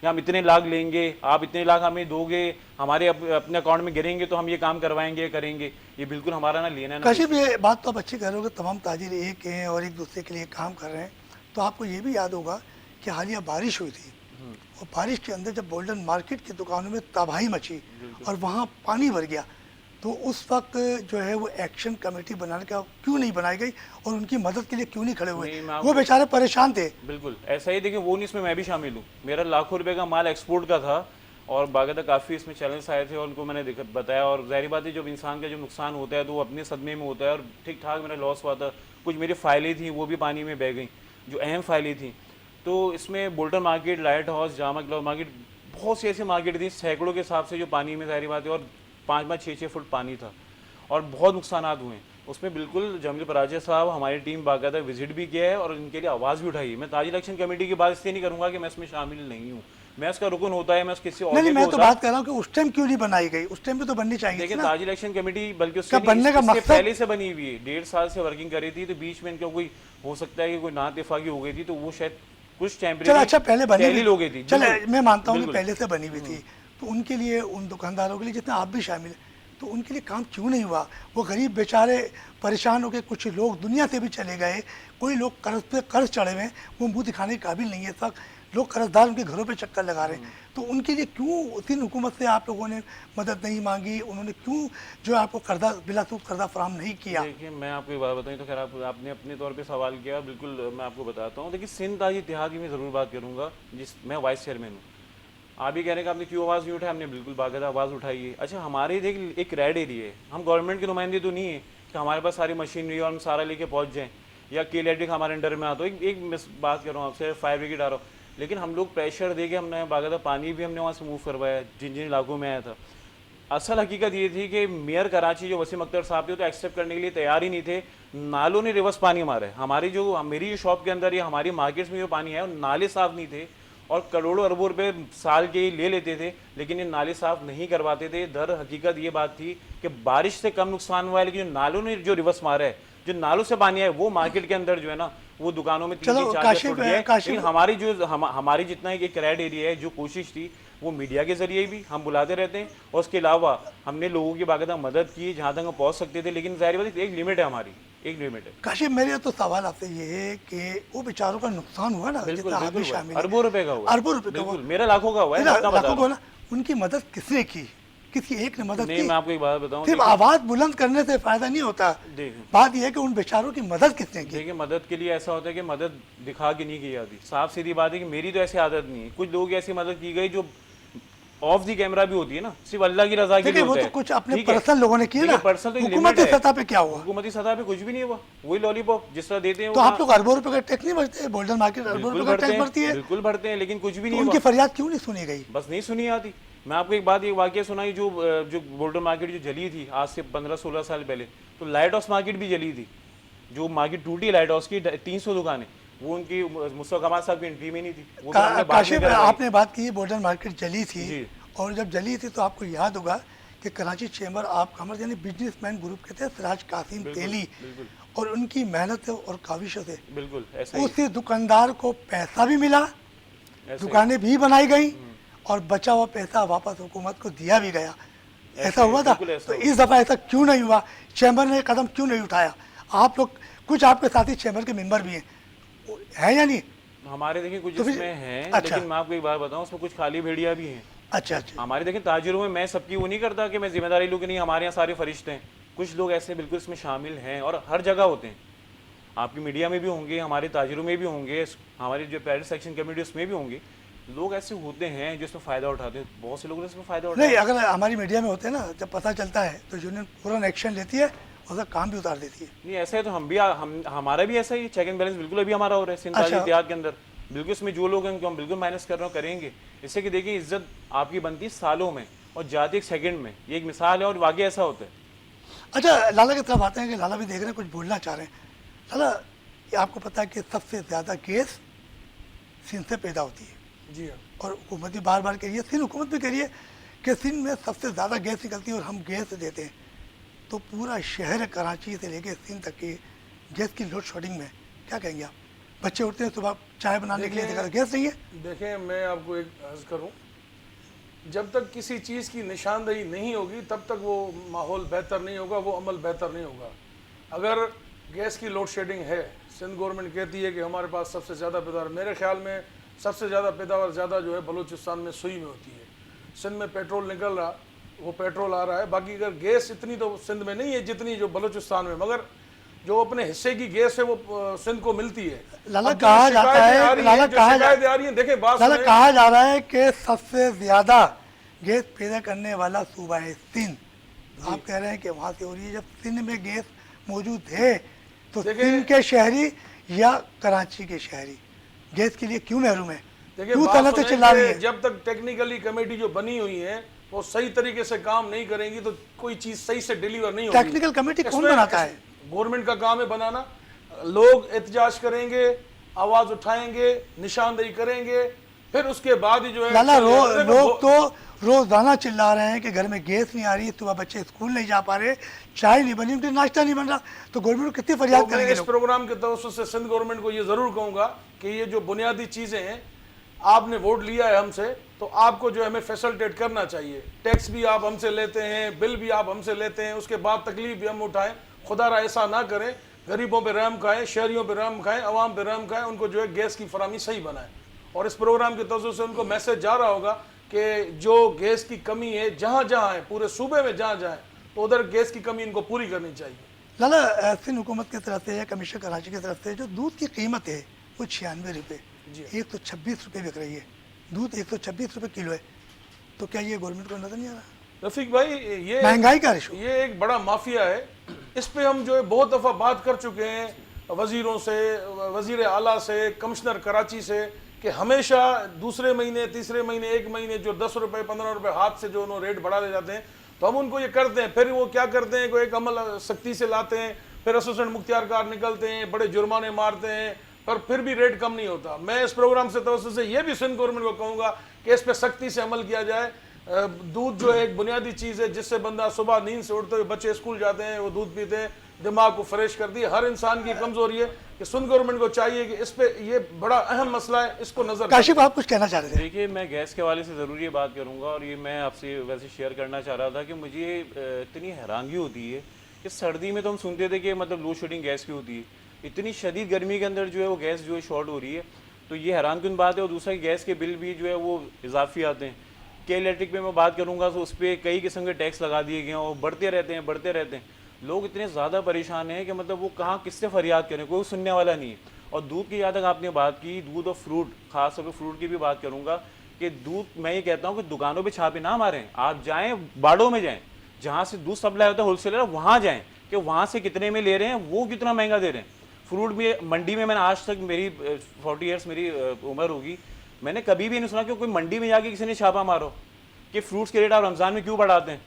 C: کہ ہم اتنے لاکھ لیں گے, آپ اتنے لاکھ ہمیں دو گے, ہمارے اپنے اکاؤنٹ میں گریں گے تو ہم یہ کام کروائیں گے, کریں گے. یہ بالکل ہمارا نہ لینا ہے.
A: کاشف یہ بات تو آپ اچھی کہہ رہے ہو کہ تمام تاجر ایک ہیں اور ایک دوسرے کے لیے کام کر رہے ہیں. تو آپ کو یہ بھی یاد ہوگا کہ حالیہ بارش ہوئی تھی, اور بارش کے اندر جب گولڈن مارکیٹ کی دکانوں میں تباہی مچی اور وہاں پانی بھر گیا, تو اس وقت جو ہے وہ ایکشن کمیٹی بنانے کا کیوں نہیں بنائی گئی اور ان کی مدد کے لیے کیوں نہیں کھڑے ہوئے؟ وہ بیچارے پریشان تھے.
C: بالکل ایسا ہی. دیکھیں وہ نہیں, اس میں بھی شامل ہوں. میرا لاکھوں روپے کا مال ایکسپورٹ کا تھا اور باقاعدہ کافی اس میں چیلنج آئے تھے اور ان کو میں نے بتایا. اور ظاہری بات ہے جب انسان کا جب نقصان ہوتا ہے تو وہ اپنے صدمے میں ہوتا ہے, اور ٹھیک ٹھاک میرا لاس ہوا تھا. کچھ میری فائلیں تھیں وہ بھی پانی میں بہہ گئیں, جو اہم فائلیں تھیں. تو اس میں بولٹن مارکیٹ, لائٹ ہاؤس, جامع کلب مارکیٹ, بہت سی ایسی مارکیٹ تھیں سینکڑوں کے حساب سے جو پانی میں, ظاہری بات ہے, اور 5-6 فٹ پانی تھا اور بہت نقصانات ہوئے. اس میں بالکل جمل پراجے صاحب ہماری ٹیم باقاعدہ وزٹ بھی کیا ہے اور ان کے لیے آواز بھی اٹھائی ہے. میں تاج الیکشن کمیٹی کی بات اس لیے نہیں کروں گا کہ میں اس میں شامل نہیں ہوں, میں اس کا رکن ہوتا ہے, میں اس کسی اور
A: نہیں, میں تو بات کر رہا ہوں کہ اس ٹائم کیوں نہیں بنائی گئی, اس ٹائم پہ تو بننی چاہیے.
C: دیکھیں تاج الیکشن کمیٹی بلکہ اس
A: بننے کا مقصد
C: پہلے سے بنی ہوئی ہے, 1.5 سال سے ورکنگ کر رہی تھی. تو بیچ میں ان کا کوئی ہو سکتا ہے کہ کوئی اتفاقی ہو گئی تھی, تو وہ شاید کچھ ٹیمپریری
A: اچھا پہلے بنی
C: ہو گئی تھی.
A: چلے میں مانتا ہوں کہ پہلے سے بنی ہوئی تھی, تو ان کے لیے, ان دکانداروں کے لیے جتنے آپ بھی شامل ہیں, تو ان کے لیے کام کیوں نہیں ہوا؟ وہ غریب بیچارے پریشان ہو کے, کچھ لوگ دنیا سے بھی چلے گئے, کوئی لوگ قرض پہ قرض چڑھے ہوئے ہیں, وہ منہ دکھانے کے قابل نہیں ہے. اس وقت لوگ قرض دار ان کے گھروں پہ چکر لگا رہے ہیں. تو ان کے لیے کیوں تین حکومت سے آپ لوگوں نے مدد نہیں مانگی؟ انہوں نے کیوں جو آپ کو قرضہ بلا سود قرضہ فراہم نہیں کیا؟
C: دیکھیے میں آپ کو ایک بات بتاؤں تو خیر آپ نے اپنے طور پہ سوال کیا, بالکل میں آپ کو بتاتا ہوں. دیکھیے سندھ تاج اتحاد کی میں ضرور بات کروں گا, جس میں وائس چیئرمین ہوں. آپ بھی کہہ رہے ہیں کہ آپ نے کیوں آواز نہیں اٹھائی, ہم نے بالکل باقاعدہ آواز اٹھائی ہے. اچھا ہمارے ایک ریڈ ایریا ہے, ہم گورنمنٹ کے نمائندے تو نہیں ہیں کہ ہمارے پاس ساری مشینری اور ہم سارا لے کے پہنچ جائیں, یا کے الیکٹرک ہمارے انڈر میں آتا ہو. ایک میں بات کر رہا ہوں آپ سے, فائر بریگیڈ آ رہا ہوں, لیکن ہم لوگ پریشر دے کے ہم نے باقاعدہ پانی بھی ہم نے وہاں سے موو کروایا جن جن علاقوں میں آیا تھا. اصل حقیقت یہ تھی کہ میئر کراچی جو وسیم اختر صاحب تھے تو ایکسیپٹ کرنے کے لیے تیار ہی نہیں تھے. نالوں نے ریورس پانی مارا ہے. میری جو شاپ کے اندر یا ہماری مارکیٹس میں جو پانی ہے, نالے صاف نہیں تھے, اور کروڑوں اربوں روپے سال کے لے لیتے تھے, لیکن یہ نالے صاف نہیں کرواتے تھے. در حقیقت یہ بات تھی کہ بارش سے کم نقصان ہوا ہے, لیکن جو نالوں نے جو ریورس مارا ہے, جو نالوں سے پانی ہے, وہ مارکیٹ کے اندر جو ہے نا وہ دکانوں میں 3-4 فٹ گیا ہے. لیکن ہماری جتنا ایک ریڈ ایریا ہے, جو کوشش تھی وہ میڈیا کے ذریعے بھی ہم بلاتے رہتے ہیں, اور اس کے علاوہ ہم نے لوگوں کی باقاعدہ مدد کی جہاں تک ہم پہنچ سکتے تھے. لیکن ظاہر بات ایک لمٹ ہے, ہماری ایک لمٹ ہے.
A: کاشف میرے تو سوال آپ سے یہ ہے کہ وہ بیچاروں کا نقصان ہوا نا, جتنا آپ بھی شامل ہیں,
C: اربوں روپے کا ہوا,
A: اربوں روپے کا ہوا,
C: میرا لاکھوں کا ہوا ہے.
A: لاکھوں کا, ان کی مدد کس نے کی؟ کسی ایک نے مدد کی؟
C: میں آپ کو ایک بات بتاؤں,
A: صرف آواز بلند کرنے سے فائدہ نہیں ہوتا, بات یہ ہے کہ ان بیچاروں کی مدد کس نے کی.
C: دیکھیں مدد کے لیے ایسا ہوتا ہے کہ مدد دکھا کے نہیں کی جاتی. صاف سیدھی بات ہے کہ میری تو ایسی عادت نہیں ہے. کچھ لوگوں کی ایسی مدد کی گئی جو آف دی کیمرہ بھی ہوتی ہے نا, صرف اللہ کی رضا کے لیے ہوتا ہے.
A: وہ تو کچھ اپنے پرسنل لوگوں نے کیا نا, حکومتی سطح پہ کیا ہوا؟
C: حکومتی سطح پہ کچھ بھی نہیں ہوا, وہی لالی پاپ جس طرح دیتے ہیں.
A: تو آپ لوگ اربوں روپے کا ٹیکس نہیں بھرتے؟ گولڈن مارکیٹ اربوں روپے کا ٹیکس بھرتی ہے.
C: بالکل بھرتے ہیں, لیکن کچھ بھی نہیں.
A: ان کی فریاد کیوں نہیں سنی گئی؟
C: بس نہیں سنی آتی. میں آپ کو ایک بات, ایک واقعہ سنائی, جو گولڈن مارکیٹ جو جلی تھی آج سے 15-16 سال پہلے, تو لائٹ ہاؤس مارکیٹ بھی جلی تھی. جو مارکیٹ ٹوٹی لائٹ ہاؤس کی 300 دکانیں, وہ ان کی مصطفیٰ کمال صاحب کی انٹری میں نہیں تھی.
A: کاشف آپ نے بات کی گولڈن مارکیٹ جلی تھی, اور جب جلی تھی تو آپ کو یاد ہوگا کہ کراچی چیمبر آپ کامرس یعنی بزنس مین گروپ کے تھے سراج قاسم تیلی, اور ان کی محنت اور کاوشوں سے
C: بالکل
A: اسی دکاندار کو پیسہ بھی ملا, دکانیں بھی بنائی گئیں, اور بچا ہوا پیسہ واپس حکومت کو دیا بھی گیا. ایسا ہوا تھا. تو اس دفعہ ایسا کیوں نہیں ہوا؟ چیمبر نے قدم کیوں نہیں اٹھایا؟ آپ لوگ کچھ آپ کے ساتھی چیمبر کے ممبر بھی ہیں یا نہیں؟
C: ہمارے دیکھیں کچھ اس میں ہیں, لیکن میں آپ کو ایک بات بتاؤں, اس میں کچھ خالی بھیڑیا بھی ہیں.
A: اچھا
C: ہمارے دیکھیں تاجروں میں سب کی وہ نہیں کرتا کہ میں ذمہ داری لوں کہ نہیں ہمارے یہاں سارے فرشتے ہیں. کچھ لوگ ایسے بالکل اس میں شامل ہیں, اور ہر جگہ ہوتے ہیں. آپ کی میڈیا میں بھی ہوں گے, ہمارے تاجروں میں بھی ہوں گے, ہماری جو پیرنٹ سیکشن کمیٹی اس میں بھی ہوں گے. لوگ ایسے ہوتے ہیں جو اس میں فائدہ اٹھاتے ہیں. بہت سے لوگ اس میں فائدہ اٹھاتے ہیں.
A: نہیں, اگر ہماری میڈیا میں ہوتے ہیں نا, جب پتہ چلتا ہے تو یونین فوراً ایکشن لیتی ہے, اس کا کام بھی اتار دیتی ہے.
C: نہیں ایسا ہے تو ہمارا بھی ایسا ہی چیک اینڈ بیلنس بالکل ابھی ہمارا ہو رہا ہے سندھ تاج اتحاد کے اندر. بالکل اس میں جو لوگ ہیں ان کو ہم بالکل مائنس کر رہے ہیں, کریں گے. اس سے کہ دیکھیں عزت آپ کی بنتی ہے سالوں میں, اور جاتی ایک سیکنڈ میں. یہ ایک مثال ہے, اور واقعی ایسا ہوتا ہے.
A: اچھا لالا کی طرف آتے ہیں کہ لالا بھی دیکھ رہے ہیں, کچھ بولنا چاہ رہے ہیں. لالا یہ آپ کو پتا ہے کہ سب سے زیادہ گیس سندھ سے پیدا ہوتی ہے.
B: جی ہاں,
A: اور حکومت بھی بار بار کہہ رہی ہے, سندھ حکومت بھی کہہ رہی ہے کہ سندھ میں سب سے زیادہ گیس نکلتی ہے اور ہم گیس دیتے ہیں. تو پورا شہر کراچی سے لے کے سندھ تک کی گیس کی لوڈ شیڈنگ میں کیا کہیں گے آپ؟ بچے اٹھتے ہیں صبح چائے بنانے کے لیے دیکھا گیس نہیں ہے.
B: دیکھیں میں آپ کو ایک عرض کروں, جب تک کسی چیز کی نشاندہی نہیں ہوگی تب تک وہ ماحول بہتر نہیں ہوگا, وہ عمل بہتر نہیں ہوگا. اگر گیس کی لوڈ شیڈنگ ہے, سندھ گورنمنٹ کہتی ہے کہ ہمارے پاس سب سے زیادہ پیداوار, میرے خیال میں سب سے زیادہ پیداوار زیادہ جو ہے بلوچستان میں سوئی میں ہوتی ہے. سندھ میں پیٹرول نکل رہا, وہ پیٹرول آ رہا ہے, باقی اگر گیس اتنی تو سندھ میں نہیں ہے جتنی جو بلوچستان میں, مگر جو اپنے حصے کی گیس ہے وہ سندھ کو ملتی ہے.
A: لالا کہا جاتا ہے, لالا کہا جا رہا ہے کہ سب سے زیادہ گیس پیدا کرنے والا صوبہ ہے سندھ. آپ کہہ رہے ہیں کہ وہاں سے ہو رہی ہے, جب سندھ میں گیس موجود ہے تو سندھ کے شہری یا کراچی کے شہری گیس کے لیے کیوں محروم ہے؟
B: جب تک ٹیکنیکلی کمیٹی جو بنی ہوئی ہے وہ صحیح طریقے سے کام نہیں کریں گی تو کوئی چیز صحیح سے ڈیلیور نہیں ہوگی.
A: ٹیکنیکل کمیٹی کون بناتا ہے؟
B: گورنمنٹ کا کام ہے بنانا. لوگ احتجاج کریں گے, آواز اٹھائیں گے, نشاندہی کریں گے, پھر اس کے بعد ہی جو ہے
A: لالا لوگ تو روزانہ چلا رہے ہیں کہ گھر میں گیس نہیں آ رہی, صبح بچے اسکول نہیں جا پا رہے, چائے نہیں بنی, ان کے ناشتہ نہیں بن رہا, تو گورنمنٹ کو کتنی فریاد کریں گے.
B: اس پروگرام کے توسط سے سندھ گورنمنٹ کو یہ ضرور کہوں گا کہ یہ جو بنیادی چیزیں ہیں, آپ نے ووٹ لیا ہے ہم سے, تو آپ کو جو ہمیں فیسلٹیٹ کرنا چاہیے. ٹیکس بھی آپ ہم سے لیتے ہیں, بل بھی آپ ہم سے لیتے ہیں, اس کے بعد تکلیف بھی ہم اٹھائیں. خدا را ایسا نہ کریں, غریبوں پہ رحم کھائیں, شہریوں پہ رحم کھائیں, عوام پہ رحم کھائیں, ان کو جو ہے گیس کی فراہمی صحیح بنائیں. اور اس پروگرام کے توسط سے ان کو میسج جا رہا ہوگا کہ جو گیس کی کمی ہے جہاں جہاں ہے, پورے صوبے میں جہاں جہاں ہے, تو ادھر گیس کی کمی ان کو پوری کرنی چاہیے.
A: لالا سندھ حکومت کی طرف سے یا کمیشن کراچی کی طرف سے جو دودھ کی قیمت ہے وہ 96 روپے, 126 روپے بک رہی ہے, دودھ 126 روپے کلو ہے, تو کیا یہ گورنمنٹ کو نظر نہیں آ رہا؟
B: رفیق بھائی یہ
A: مہنگائی کا ایشو,
B: یہ ایک بڑا مافیا ہے. اس پہ ہم جو ہے بہت دفعہ بات کر چکے ہیں وزیروں سے, وزیر اعلیٰ سے, کمشنر کراچی سے, کہ ہمیشہ دوسرے مہینے, تیسرے مہینے, ایک مہینے جو 10 روپے 15 روپے ہاتھ سے جو انہوں ریٹ بڑھا لے جاتے ہیں, تو ہم ان کو یہ کرتے ہیں. پھر وہ کیا کرتے ہیں, کوئی ایک عمل سختی سے لاتے ہیں, پھر اسسٹنٹ مختار کار نکلتے ہیں, بڑے جرمانے مارتے ہیں, پر پھر بھی ریٹ کم نہیں ہوتا. میں اس پروگرام سے توسط سے یہ بھی سندھ گورنمنٹ کو کہوں گا کہ اس پہ سختی سے عمل کیا جائے. دودھ جو ہے ایک بنیادی چیز ہے جس سے بندہ صبح نیند سے اٹھتے ہوئے, بچے اسکول جاتے ہیں, وہ دودھ پیتے ہیں, دماغ کو فریش کرتی ہے. ہر انسان کی کمزوری ہے کہ سندھ گورنمنٹ کو چاہیے کہ اس پہ, یہ بڑا اہم مسئلہ ہے, اس کو نظر.
A: کاشف آپ کچھ کہنا چاہ رہے تھے؟
C: دیکھیے میں گیس کے حوالے سے ضرور یہ بات کروں گا, اور یہ میں آپ سے ویسے شیئر کرنا چاہ رہا تھا کہ مجھے اتنی حیرانگی ہوتی ہے کہ سردی میں تو ہم سنتے تھے کہ مطلب لوڈ شیڈنگ گیس کی ہوتی ہے, اتنی شدید گرمی کے اندر جو ہے وہ گیس جو ہے شارٹ ہو رہی ہے, تو یہ حیران کن بات ہے. اور دوسرا گیس کے بل بھی جو ہے وہ اضافی آتے ہیں. کہ الیکٹرک پہ میں بات کروں گا تو اس پہ کئی قسم کے ٹیکس لگا دیے گئے ہیں, اور بڑھتے رہتے ہیں. لوگ اتنے زیادہ پریشان ہیں کہ مطلب وہ کہاں کس سے فریاد کریں, کوئی سننے والا نہیں ہے. اور دودھ کی جہاں تک آپ نے بات کی, دودھ اور فروٹ, خاص طور پہ فروٹ کی بھی بات کروں گا کہ دودھ, میں یہ کہتا ہوں کہ دکانوں پہ چھاپے نہ ماریں, آپ جائیں باڑوں میں جائیں, جہاں سے دودھ سپلائی ہوتا ہے ہول سیلر, وہاں جائیں کہ وہاں سے کتنے میں لے رہے ہیں, وہ کتنا مہنگا دے رہے ہیں. فروٹ بھی منڈی میں نے آج تک, میری 40 ایئرس میری عمر ہوگی, میں نے کبھی بھی نہیں سنا کہ کوئی منڈی میں جا کے کسی نے چھاپا مارو کہ فروٹس کے ریٹ آپ رمضان میں کیوں بڑھاتے ہیں.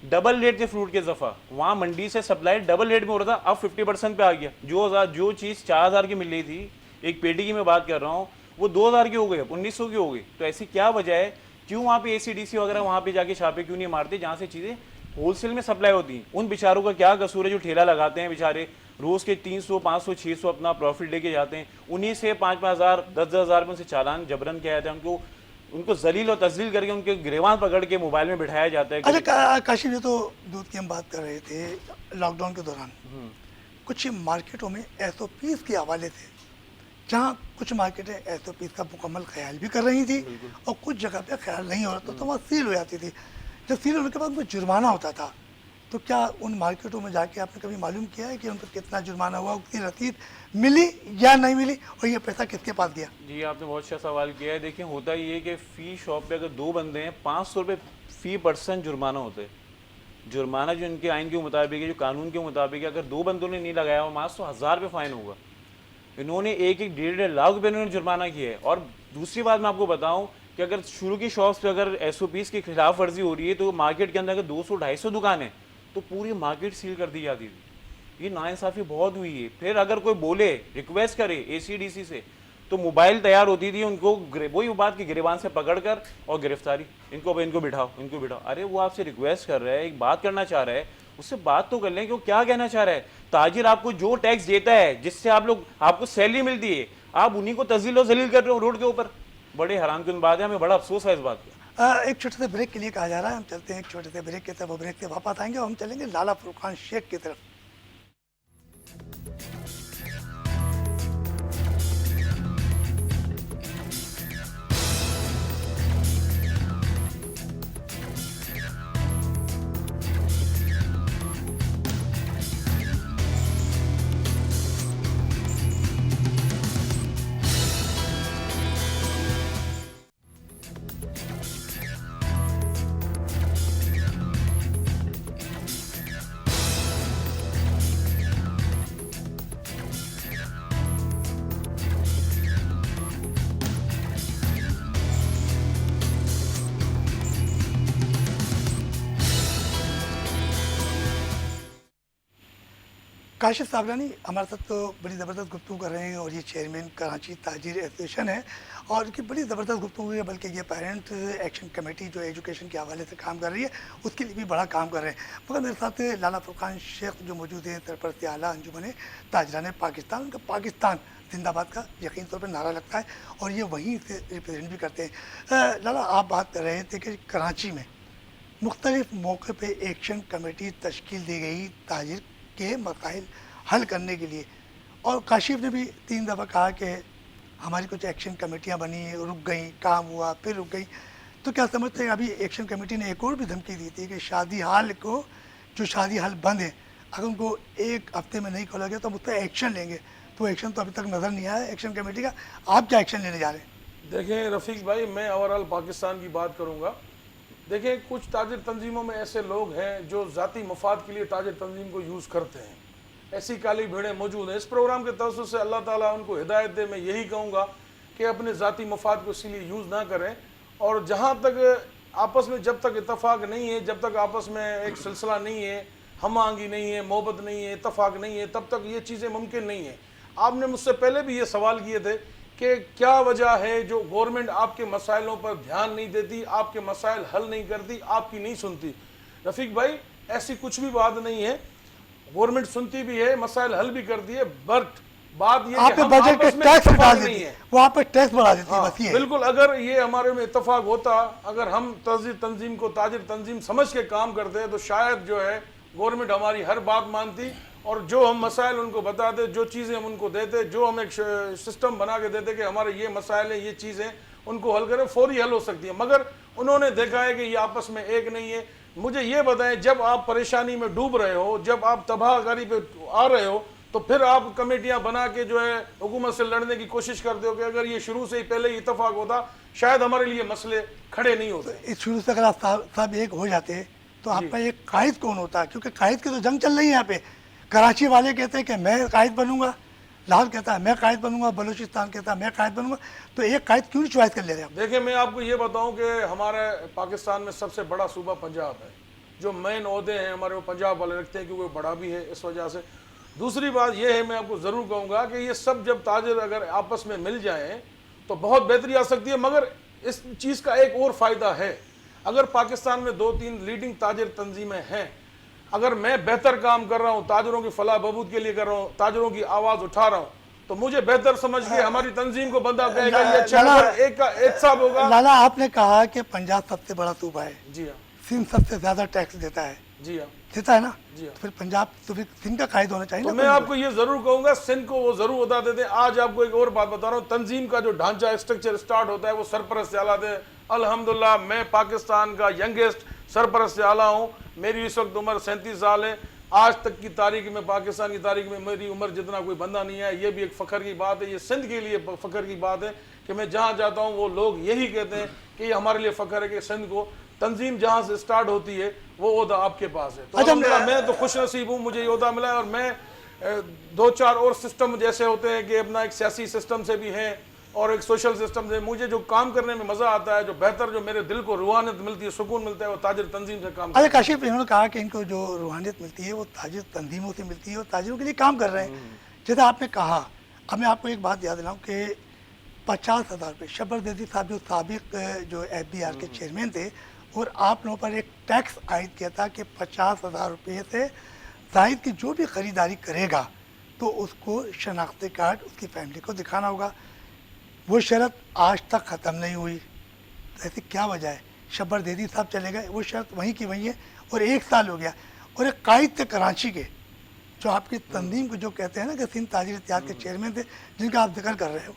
C: ڈبل ریٹ تھے فروٹ کے دفعہ, وہاں منڈی سے سپلائی ڈبل ریٹ میں ہو رہا تھا, اب 50% پہ آ گیا. جو چیز 4000 کی مل رہی تھی, ایک پیٹی کی میں بات کر رہا ہوں, وہ 2000 کی ہو گئی, اب 1900 کی ہو گئی. تو ایسی کیا وجہ ہے, کیوں وہاں پہ ACDC وغیرہ وہاں پہ جا کے چھاپے کیوں نہیں مارتے جہاں سے چیزیں ہول سیل میں سپلائی ہوتی ہیں. ان بیچاروں کا کیا قصور ہے جو ٹھیلا لگاتے ہیں بیچارے, روز کے 300 500 600 اپنا پروفٹ لے کے جاتے ہیں, انہیں سے 5,000 10,000 میں سے چالان جبرن کیا جاتا ہے. ان کو ذلیل و تذلیل کر کے ان کے گریوان پکڑ کے موبائل میں بٹھایا جاتا ہے.
A: اچھا کاشف, یہ تو دودھ کی ہم بات کر رہے تھے, لاک ڈاؤن کے دوران کچھ مارکیٹوں میں SOPs کے حوالے سے, جہاں کچھ مارکیٹیں SOPs کا مکمل خیال بھی کر رہی تھی اور کچھ جگہ پہ خیال نہیں ہو رہا تھا, تو وہاں سیل ہو جاتی تھی. جب سیل ہونے کے بعد کوئی جرمانہ ہوتا تھا, تو کیا ان مارکیٹوں میں جا کے آپ نے کبھی معلوم کیا ہے کہ ان کو کتنا جرمانہ ہوا, اس کی رسید ملی یا نہیں ملی, اور یہ پیسہ کس کے پاس گیا؟
C: جی آپ نے بہت اچھا سوال کیا ہے. دیکھیں ہوتا یہ کہ فی شاپ پہ اگر 2 بندے ہیں 500 روپے فی پرسن جرمانہ ہوتا ہے. جرمانہ جو ان کے آئین کے مطابق ہے, جو قانون کے مطابق ہے, اگر 2 بندوں نے نہیں لگایا ہوا ماسک تو 1000 روپے فائن ہوگا. انہوں نے 1.5 لاکھ روپے انہوں نے جرمانہ کیا ہے. اور دوسری بات میں آپ کو بتاؤں کہ اگر شروع کی شاپس پہ اگر SOPs کی خلاف ورزی ہو رہی ہے, تو مارکیٹ کے اندر اگر 200-250 دکانیں تو پوری مارکیٹ سیل کر دی جاتی تھی. یہ ناانصافی بہت ہوئی ہے. پھر اگر کوئی بولے, ریکویسٹ کرے ACDC سے, تو موبائل تیار ہوتی تھی ان کو وہی بات کی گریبان سے پکڑ کر اور گرفتاری, ان کو بٹھاؤ. ارے وہ آپ سے ریکویسٹ کر رہا ہے, ایک بات کرنا چاہ رہا ہے, اس سے بات تو کر لیں کہ وہ کیا کہنا چاہ رہا ہے. تاجر آپ کو جو ٹیکس دیتا ہے, جس سے آپ کو سیلری ملتی ہے, آپ انہیں کو تذلیل و ذلیل کر رہے ہو روڈ کے اوپر. بڑے حیران کن بات ہے, ہمیں بڑا افسوس ہے اس بات کا.
A: ایک چھوٹے سے بریک کے لیے کہا جا رہا ہے, ہم چلتے ہیں ایک چھوٹے سے بریک کی طرف. وہ بریک سے واپس آئیں گے اور ہم چلیں گے لالا فرقان شیخ کی طرف. کاشف صابرانی ہمارے ساتھ تو بڑی زبردست گفتگو کر رہے ہیں, اور یہ چیئرمین کراچی تاجر ایسوسیشن ہے, اور کی بڑی زبردست گفتگو ہوئی ہے. بلکہ یہ پیرنٹ ایکشن کمیٹی جو ایجوکیشن کے حوالے سے کام کر رہی ہے, اس کے لیے بھی بڑا کام کر رہے ہیں. مگر میرے ساتھ لالا فرقان شیخ جو موجود ہیں, سرپرست اعلیٰ انجمن تاجران پاکستان. ان کا پاکستان زندہ باد کا یقین طور پہ نعرہ لگتا ہے, اور یہ وہیں سے ریپرزینٹ بھی کرتے ہیں. لالا, آپ بات کر رہے تھے کہ کراچی میں مختلف موقع پہ ایکشن کمیٹی تشکیل دی گئی تاجر کے مسائل حل کرنے کے لیے, اور کاشف نے بھی 3 دفعہ کہا کہ ہماری کچھ ایکشن کمیٹیاں بنی, رک گئیں, کام ہوا پھر رک گئیں. تو کیا سمجھتے ہیں, ابھی ایکشن کمیٹی نے ایک اور بھی دھمکی دی تھی کہ شادی ہال کو, جو شادی ہال بند ہے, اگر ان کو 1 ہفتے میں نہیں کھولا گیا تو ہم اس پہ ایکشن لیں گے. تو ایکشن تو ابھی تک نظر نہیں آیا ایکشن کمیٹی کا. آپ کیا ایکشن لینے جا رہے ہیں؟
B: دیکھیں رفیق بھائی, میں اوورال پاکستان کی بات کروں گا. دیکھیں کچھ تاجر تنظیموں میں ایسے لوگ ہیں جو ذاتی مفاد کے لیے تاجر تنظیم کو یوز کرتے ہیں. ایسی کالی بھیڑیں موجود ہیں. اس پروگرام کے توسط سے اللہ تعالیٰ ان کو ہدایت دے. میں یہی کہوں گا کہ اپنے ذاتی مفاد کو اسی لیے یوز نہ کریں, اور جہاں تک آپس میں جب تک اتفاق نہیں ہے, جب تک آپس میں ایک سلسلہ نہیں ہے, ہم آہنگی نہیں ہے, محبت نہیں ہے, اتفاق نہیں ہے, تب تک یہ چیزیں ممکن نہیں ہیں. آپ نے مجھ سے پہلے بھی یہ سوال کیے تھے کہ کیا وجہ ہے جو گورنمنٹ آپ کے مسائلوں پر دھیان نہیں دیتی, آپ کے مسائل حل نہیں کرتی, آپ کی نہیں سنتی. رفیق بھائی, ایسی کچھ بھی بات نہیں ہے. گورنمنٹ سنتی بھی ہے, مسائل حل بھی کرتی ہے, بٹ بات یہ
A: آپ
B: کہ ہم
A: بجٹ پہ
B: آپس میں
A: ٹیکس
B: اتفاق
A: ڈال
B: نہیں
A: دیتی
B: ہے.
A: وہ آپ پہ ٹیکس بڑھا دیتی ہے,
B: ہاں,
A: بس یہ ہے.
B: بالکل. اگر یہ ہمارے میں اتفاق ہوتا, اگر ہم تاجر تنظیم کو تاجر تنظیم سمجھ کے کام کرتے, تو شاید جو ہے گورنمنٹ ہماری ہر بات مانتی, اور جو ہم مسائل ان کو بتاتے, جو چیزیں ہم ان کو دیتے, جو ہم ایک سسٹم بنا کے دیتے کہ ہمارے یہ مسائل ہیں, یہ چیزیں ان کو حل کریں, فوری حل ہو سکتی ہیں. مگر انہوں نے دیکھا ہے کہ یہ آپس میں ایک نہیں ہے. مجھے یہ بتائیں, جب آپ پریشانی میں ڈوب رہے ہو, جب آپ تباہ کاری پہ آ رہے ہو, تو پھر آپ کمیٹیاں بنا کے جو ہے حکومت سے لڑنے کی کوشش کرتے ہو کہ اگر یہ شروع سے ہی پہلے ہی اتفاق ہوتا, شاید ہمارے لیے مسئلے کھڑے نہیں ہوتے.
A: اس شروع سے اگر آپ صاحب ایک ہو جاتے تو آپ کا ایک قائد کون ہوتا؟ کیونکہ قائد کی تو جنگ چل رہی ہے یہاں پہ. کراچی والے کہتے ہیں کہ میں قائد بنوں گا, لاہور کہتا ہے میں قائد بنوں گا, بلوچستان کہتا ہے میں قائد بنوں گا. تو ایک قائد کیوں نہیں چوائس کر لے رہے آپ؟
B: دیکھیں, میں آپ کو یہ بتاؤں کہ ہمارے پاکستان میں سب سے بڑا صوبہ پنجاب ہے. جو مین عہدے ہیں ہمارے وہ پنجاب والے رکھتے ہیں کیونکہ وہ بڑا بھی ہے اس وجہ سے. دوسری بات یہ ہے, میں آپ کو ضرور کہوں گا کہ یہ سب جب تاجر اگر آپس میں مل جائیں تو بہت بہتری آ سکتی ہے. مگر اس چیز کا ایک اور فائدہ ہے. اگر پاکستان میں 2-3 لیڈنگ تاجر تنظیمیں ہیں, اگر میں بہتر کام کر رہا ہوں, تاجروں کی فلاح بہبود کے لیے کر رہا ہوں, تاجروں کی آواز اٹھا رہا ہوں, تو مجھے بہتر سمجھ کے ہماری تنظیم کو بندہ کہے گا یہ اچھا ہے, ایک کا احتساب ہوگا.
A: لالا, آپ نے کہا کہ پنجاب سب سے بڑا صوبہ ہے,
B: جی ہاں,
A: سندھ سب سے زیادہ ٹیکس دیتا ہے,
B: جی ہاں,
A: دیتا ہے نا,
B: جی ہاں.
A: پھر پنجاب تو پھر سندھ کا قائد ہونا چاہیے
B: تو
A: نا.
B: میں آپ کو یہ ضرور کہوں گا, سندھ کو وہ ضرور بتا دیتے ہیں. آج آپ کو ایک اور بات بتا رہا ہوں, تنظیم کا جو ڈھانچہ اسٹرکچر سٹارٹ ہوتا ہے وہ سرپرست اعلیٰ سے. الحمدللہ میں پاکستان کا ینگسٹ سرپرست اعلیٰ ہوں. میری اس وقت عمر 37 سال ہے. آج تک کی تاریخ میں, پاکستان کی تاریخ میں میری عمر جتنا کوئی بندہ نہیں ہے. یہ بھی ایک فخر کی بات ہے, یہ سندھ کے لیے فخر کی بات ہے کہ میں جہاں جاتا ہوں وہ لوگ یہی کہتے ہیں کہ یہ ہمارے لیے فخر ہے کہ سندھ کو تنظیم جہاں سے سٹارٹ ہوتی ہے وہ عہدہ آپ کے پاس ہے. تو الحمدللہ میں تو خوش نصیب ہوں, مجھے یہ عہدہ ملا ہے. اور میں 2-4 اور سسٹم جیسے ہوتے ہیں کہ اپنا ایک سیاسی سسٹم سے بھی ہیں اور ایک سوشل سسٹم سے, مجھے جو کام کرنے میں مزہ آتا ہے, جو بہتر, جو میرے دل کو روحانیت ملتی ہے, سکون ملتا ہے, وہ تاجر تنظیم سے کام کرتا ہے.
A: کاشف, انہوں نے کہا کہ ان کو جو روحانیت ملتی ہے وہ تاجر تنظیموں سے ملتی ہے اور تاجروں کے لیے کام کر رہے ہیں. جیسے آپ نے کہا, اب میں آپ کو ایک بات یاد دلاؤں کہ 50,000 روپے شبر دیدی صاحب جو سابق جو FBR کے چیئرمین تھے, اور آپ لوگوں پر ایک ٹیکس عائد کیا تھا کہ 50,000 روپے سے زائد کی جو بھی خریداری کرے گا تو اس کو شناختی کارڈ اس کی فیملی کو دکھانا ہوگا. وہ شرط آج تک ختم نہیں ہوئی. ایسی کیا وجہ ہے؟ شبر دیدی صاحب چلے گئے, وہ شرط وہیں کی وہیں ہے, اور 1 سال ہو گیا. اور ایک قائد تھے کراچی کے, جو آپ کی تنظیم کو جو کہتے ہیں نا کہ سندھ تاجر اتحاد کے چیئرمین تھے, جن کا آپ ذکر کر رہے ہو,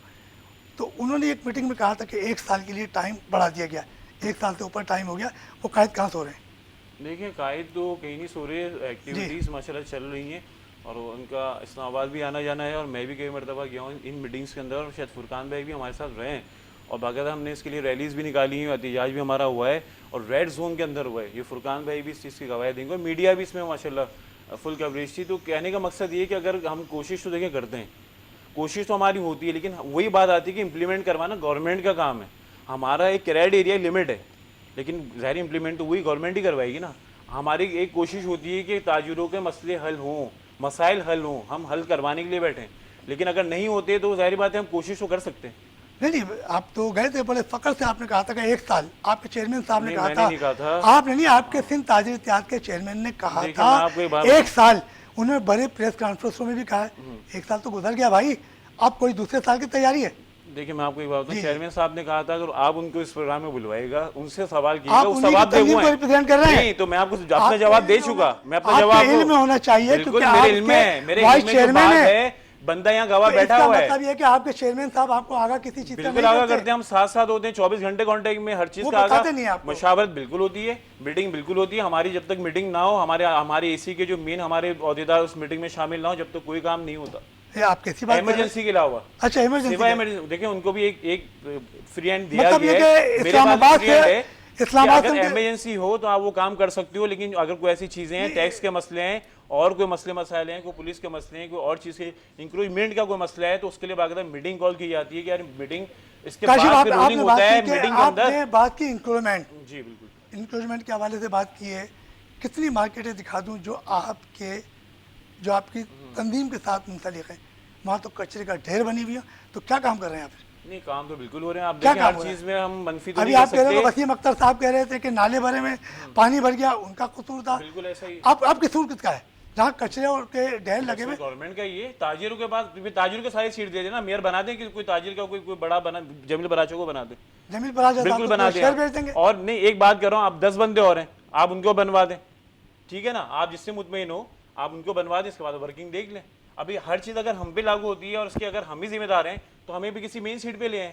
A: تو انہوں نے ایک میٹنگ میں کہا تھا کہ 1 سال کے لیے ٹائم بڑھا دیا گیا. 1 سال سے اوپر ٹائم ہو گیا. وہ قائد کہاں سو رہے ہیں؟
C: دیکھیں قائد تو کہیں نہیں سو رہے, ایکٹیویٹیز ماشاء اللہ چل رہی ہیں, اور ان کا اسلام آباد بھی آنا جانا ہے, اور میں بھی کئی مرتبہ گیا ہوں ان میٹنگز کے اندر, اور شاید فرقان بھائی بھی ہمارے ساتھ رہے ہیں, اور باقاعدہ ہم نے اس کے لیے ریلیز بھی نکالی ہیں, احتجاج بھی ہمارا ہوا ہے, اور ریڈ زون کے اندر ہوا ہے. یہ فرقان بھائی بھی اس چیز کی گواہی دیں گے, اور میڈیا بھی اس میں ماشاء اللہ فل کوریج تھی. تو کہنے کا مقصد یہ ہے کہ اگر ہم کوشش تو دیکھیں کرتے ہیں, کوشش تو ہماری ہوتی ہے, لیکن وہی بات آتی ہے کہ امپلیمنٹ کروانا گورنمنٹ کا کام ہے. ہمارا ایک کریڈ ایریا لمٹ ہے, لیکن ظاہر امپلیمنٹ تو وہی گورنمنٹ ہی کوائے گی نا. ہماری ایک کوشش ہوتی ہے کہ تاجروں کے مسئلے حل ہوں, مسائل حل ہوں, ہم حل کروانے کے لیے بیٹھے ہیں, لیکن اگر نہیں ہوتے تو ظاہری بات ہے ہم کوشش تو کر سکتے ہیں.
A: نہیں, آپ تو گئے تھے بڑے فخر سے, آپ نے کہا تھا کہ 1 سال. آپ کے چیئرمین صاحب نے
C: نہیں,
A: کہا
C: میں نے نہیں کہا تھا.
A: آپ نے نہیں, آپ کے سندھ تاجر اتحاد کے چیئرمین نے کہا
C: دیکھیں,
A: تھا
C: میں آپ کو ایک بات
A: 1 سال. انہوں نے بڑے پریس کانفرنسوں میں بھی کہا ہے 1 سال تو گزر گیا بھائی, اب کوئی دوسرے سال کی تیاری ہے.
C: دیکھیں میں آپ کو ایک بات بتاؤں, چیئرمین صاحب نے کہا تھا اگر آپ ان کو اس پروگرام میں بلوائے گا, ان سے سوال کیجیے
A: آپ
C: گا, وہ
A: انہیں کی
C: ثواب دے
A: تنظیم
C: وہ
A: کو
C: ہیں.
A: ریپرزینٹ کر رہے ہیں.
C: نہیں تو میں آپ کو اپنا جواب دے چکا, میں اپنا جواب
A: آپ کے علم میں ہونا چاہیے,
C: بالکل
A: کیونکہ
C: میرے علم میں ہے, میرے علم میں جو بات ہے, بندہ یہاں گواہ بیٹھا ہوا ہے.
A: مطلب یہ کہ آپ کے چیئرمین صاحب آپ کو آگاہ کسی چیز کا
C: بالکل آگاہ کرتے ہیں, ہم ساتھ ہوتے ہیں, 24 گھنٹے کانٹیکٹ میں, ہر چیز کا آگاہ, مشاورت بالکل ہوتی ہے, میٹنگ بالکل ہوتی ہے ہماری. جب تک میٹنگ نہ ہو, ہمارے اے سی کے جو مین ہمارے عہدیدار اس میٹنگ میں شامل نہ ہو, جب تک کوئی کام نہیں ہوتا.
A: آپ کیسی بات
C: ایمرجنسی کے علاوہ.
A: اچھا, ایمرجنسی
C: دیکھیں ان کو بھی ایک فری ہینڈ دیا
A: مطلب
C: گیا
A: یہ
C: ہے.
A: کہ اسلام آباد سے
C: اگر ایمرجنسی ہو تو آپ وہ کام کر سکتے ہو, لیکن اگر کوئی ایسی چیزیں ہیں, ٹیکس کے مسئلے ہیں, اور کوئی مسئلے مسائل ہیں, کوئی پولیس کے مسئلے ہیں, کوئی اور چیز کے انکروچمنٹ کا کوئی مسئلہ ہے, تو اس کے لیے باقاعدہ میٹنگ کال کی جاتی ہے کہ یار میٹنگ, اس کے بعد پھر رولنگ ہوتا ہے میٹنگ کے اندر.
A: آپ نے بات کی انکروچمنٹ,
C: جی بالکل,
A: انکروچمنٹ کے حوالے سے بات کی ہے. کتنی مارکیٹیں دکھا دوں جو آپ کی تنظیم کے ساتھ منسلک ہیں؟ وہاں تو کچرے کا ڈھیر بنی ہوئی ہے, تو کیا کام کر رہے ہیں آپ؟
C: نہیں کام تو بالکل ہو رہے ہیں. آپ دیکھیں ہر چیز میں ہم منفی تو نہیں
A: ابھی
C: کر
A: آپ کہہ رہے
C: سکتے.
A: ہیں, وسیم اختر صاحب کہہ رہے تھے کہ نالے بھرے میں پانی بھر گیا, ان کا قصور تھا.
C: بالکل ایسا ہی.
A: آپ کی قصور کس کا ہے جہاں کچرے اور کے ڈھیر لگے ہوئے؟
C: گورنمنٹ کا یہ تاجروں کے پاس, تاجروں کے سارے سیٹ دے دیں نا, میئر بنا دیں کہ کوئی تاجر کا کوئی بڑا بنا, جمیل براچو کو بنا دیں,
A: جمیل براچو
C: بالکل بنا دیں.
A: شہر بھیج دیں گے.
C: اور نہیں, ایک بات کر رہا ہوں, آپ 10 بندے اور ہیں, آپ ان کو بنوا دیں, ٹھیک ہے نا, آپ جس سے مطمئن ہو آپ ان کو بنوا دیں, اس کے بعد ورکنگ دیکھ لیں. ابھی ہر چیز اگر ہم پہ لاگو ہوتی ہے اور اس کے اگر ہم ہی ذمہ دار ہیں, تو ہمیں بھی کسی مین سیٹ پہ لے آئیں.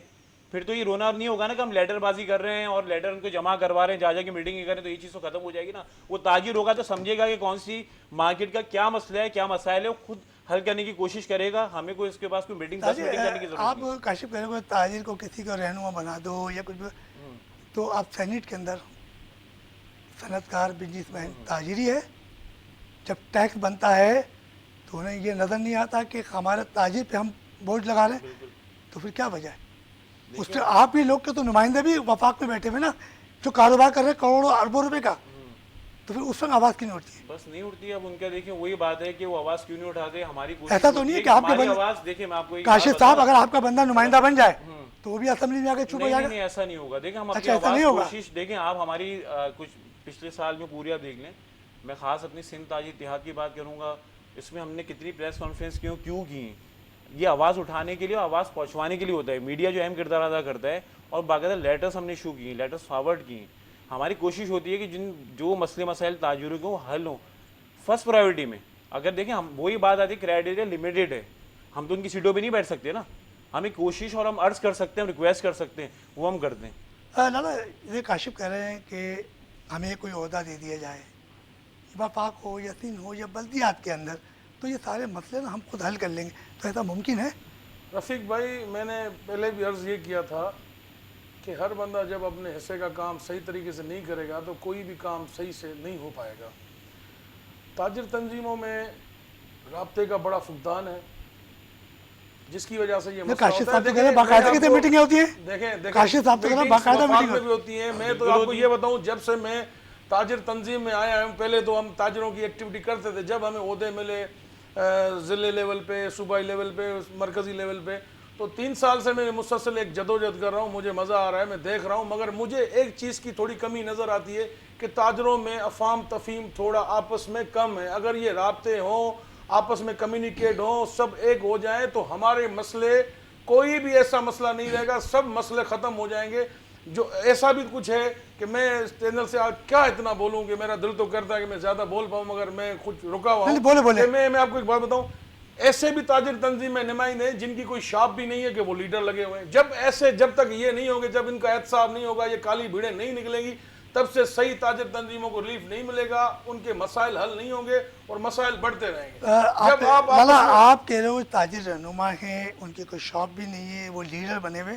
C: پھر تو یہ رونا نہیں ہوگا نا کہ ہم لیٹر بازی کر رہے ہیں اور لیٹر ان کو جمع کروا رہے ہیں, جا کے میٹنگ کر رہے ہیں, تو یہ چیز تو ختم ہو جائے گی نا. وہ تاجر ہوگا تو سمجھے گا کہ کون سی مارکیٹ کا کیا مسئلہ ہے, کیا مسائل ہے, وہ خود حل کرنے کی کوشش کرے گا. ہمیں کوئی اس کے پاس کوئی میٹنگ کرنے کی ضرورت
A: آپ
C: نہیں.
A: کاشف کہہ رہے تاجر کو کسی کو رہنما بنا دو یا کچھ, تو آپ سینٹ کے اندر صنعت کار, بزنس مین, تاجری ہے. جب ٹیکس بنتا ہے تو انہیں یہ نظر نہیں آتا کہ ہمارے تاجر پہ ہم بوجھ لگا رہے ہیں, تو پھر کیا وجہ ہے؟ اس سے آپ بھی لوگ کے تو نمائندے بھی وفاق میں بیٹھے ہوئے نا, جو کاروبار کر رہے ہیں کروڑوں اربوں روپے کا, تو پھر اس وقت آواز کیوں نہیں اٹھتی ہے؟
C: بس نہیں اٹھتی ہے. اب ان کا دیکھیں وہی بات ہے کہ وہ آواز کیوں نہیں اٹھاتے. ہماری کوشش
A: ایسا تو نہیں ہے کہ آپ کے
C: آواز, دیکھیں میں آپ کو
A: کاشف صاحب, اگر آپ کا بندہ نمائندہ بن جائے تو وہ بھی اسمبلی میں آ کے چپ ہو جائے گا.
C: نہیں, ایسا نہیں ہوگا. دیکھیں ہم اپنی
A: ایسا نہیں
C: آواز
A: ہوگا.
C: کوشش, دیکھیں آپ ہماری کچھ پچھلے سال میں پوری آپ دیکھ لیں, میں خاص اپنی سندھ تاجر اتحاد کی بات کروں گا. اس میں ہم نے کتنی پریس کانفرنس کیوں کی ہیں, یہ آواز اٹھانے کے لیے, آواز پہنچوانے کے لیے ہوتا ہے. میڈیا جو اہم کردار ادا کرتا ہے, اور باقاعدہ لیٹرز ہم نے ایشو کی ہیں, لیٹرز فارورڈ کی ہیں. ہماری کوشش ہوتی ہے کہ جو مسئلے مسائل تاجروں کے وہ حل ہوں فرسٹ پرائیورٹی میں. اگر دیکھیں ہم وہی بات آتی ہے, کرائٹیریا لمیٹڈ ہے, ہم تو ان کی سیٹوں پہ نہیں بیٹھ سکتے نا. ہمیں کوشش اور ہم عرض کر سکتے ہیں, ہم ریکویسٹ کر سکتے ہیں, وہ ہم کرتے ہیں.
A: لالا, یہ کاشف کہہ رہے ہیں کہ ہمیں کوئی عہدہ دے دیا جائے, وفاق ہو یا سندھ ہو یا بلدیات کے اندر, تو یہ سارے مسئلے نا ہم خود حل کر لیں گے, تو ایسا ممکن ہے؟
B: رفیق بھائی, میں نے پہلے بھی عرض یہ کیا تھا کہ ہر بندہ جب اپنے حصے کا کام صحیح طریقے سے نہیں کرے گا تو کوئی بھی کام صحیح سے نہیں ہو پائے گا. تاجر تنظیموں میں رابطے کا بڑا فقدان ہے, جس کی وجہ سے یہ مسئلہ ہوتا ہے.
A: باقاعدہ میٹنگیں ہوتی ہیں,
B: دیکھیں
A: کاشف صاحب تو باقاعدہ
B: میٹنگ بھی ہوتی ہیں. میں تو آپ کو یہ بتاؤں, جب سے میں تاجر تنظیم میں آیا ہوں, پہلے تو ہم تاجروں کی ایکٹیویٹی کرتے تھے. جب ہمیں عہدے ملے ضلع لیول پہ, صوبائی لیول پہ, مرکزی لیول پہ, تو 3 سال سے میں مسلسل ایک جدوجہد کر رہا ہوں. مجھے مزہ آ رہا ہے, میں دیکھ رہا ہوں, مگر مجھے ایک چیز کی تھوڑی کمی نظر آتی ہے کہ تاجروں میں افہام تفہیم تھوڑا آپس میں کم ہے. اگر یہ رابطے ہوں, آپس میں کمیونیکیٹ ہوں, سب ایک ہو جائیں, تو ہمارے مسئلے, کوئی بھی ایسا مسئلہ نہیں رہے گا, سب مسئلے ختم ہو جائیں گے. جو ایسا بھی کچھ ہے کہ میں اس چینل سے آج کیا اتنا بولوں کہ میرا دل تو کرتا ہے کہ میں زیادہ بول پاؤں, مگر میں کچھ رکا ہوا ہوں. کہ میں آپ کو ایک بات بتاؤں, ایسے بھی تاجر تنظیم میں نمائندے ہیں جن کی کوئی شاپ بھی نہیں ہے کہ وہ لیڈر لگے ہوئے ہیں. جب تک یہ نہیں ہوگے, جب ان کا احتساب نہیں ہوگا, یہ کالی بھیڑیں نہیں نکلیں گی, تب سے صحیح تاجر تنظیموں کو ریلیف نہیں ملے گا, ان کے مسائل حل نہیں ہوں گے اور مسائل بڑھتے رہیں گے. جب
A: آپ کہہ رہے ہو تاجر رہنما ہیں, ان کی کوئی شاپ بھی نہیں ہے, وہ لیڈر بنے ہوئے,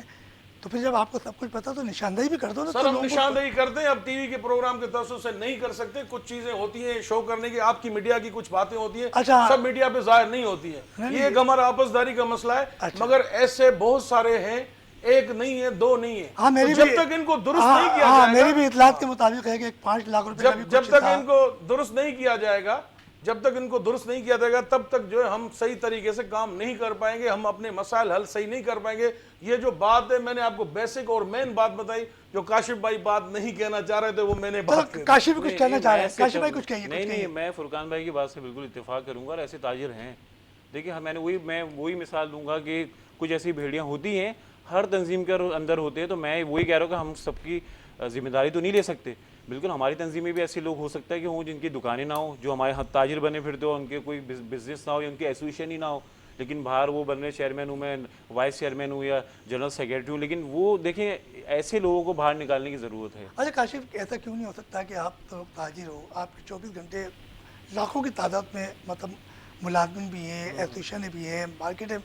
A: تو پھر جب آپ کو سب کچھ پتا تو نشاندہی بھی کر دو نا.
B: سر ہم نشاندہی کرتے ہیں, اب ٹی وی کے پروگرام کے توسط سے نہیں کر سکتے, کچھ چیزیں ہوتی ہیں شو کرنے کی, آپ کی میڈیا کی کچھ باتیں ہوتی ہیں, سب میڈیا پہ ظاہر نہیں ہوتی ہیں. یہ ایک ہمارا آپس داری کا مسئلہ ہے, مگر ایسے بہت سارے ہیں, ایک نہیں ہے, دو نہیں ہے. جب تک ان کو درست نہیں کیا جائے گا,
A: میری بھی اطلاعات کے مطابق ہے کہ 5 لاکھ روپے
B: جب تک ان کو درست نہیں کیا جائے گا, تب تک جو ہے ہم صحیح طریقے سے کام نہیں کر پائیں گے, ہم اپنے مسائل حل صحیح نہیں کر پائیں گے. یہ جو بات ہے, میں نے آپ کو بیسک اور مین بات بتائی, جو کاشف بھائی بات نہیں کہنا چاہ رہے تھے وہ میں نے بات کہی.
A: کاشف بھی کچھ کہنا چاہ رہے ہیں, کاشف بھائی کچھ کہیے.
C: نہیں, میں فرقان بھائی کی بات سے بالکل اتفاق کروں گا, اور ایسے تاجر ہیں. دیکھیں میں وہی مثال دوں گا کہ کچھ ایسی بھیڑیاں ہوتی ہیں, ہر تنظیم کے اندر ہوتے ہیں, تو میں وہی کہہ رہا ہوں کہ ہم سب کی ذمہ داری تو نہیں لے سکتے. بالکل ہماری تنظیم میں بھی ایسے لوگ ہو سکتا ہے کہ ہوں جن کی دکانیں نہ ہوں, جو ہمارے تاجر بنے پھرتے ہو, ان کے کوئی بزنس نہ ہو یا ان کی ایسوسیشن ہی نہ ہو, لیکن باہر وہ بن رہے چیئرمین ہوں, میں وائس چیئرمین ہوں یا جنرل سیکرٹری ہوں. لیکن وہ دیکھیں, ایسے لوگوں کو باہر نکالنے کی ضرورت ہے.
A: اچھا کاشف, ایسا کیوں نہیں ہو سکتا کہ آپ تو تاجر ہو, آپ کے 24 گھنٹے لاکھوں کی تعداد میں مطلب ملازمین بھی ہیں, ایسوسیشنیں بھی ہیں, مارکیٹیں,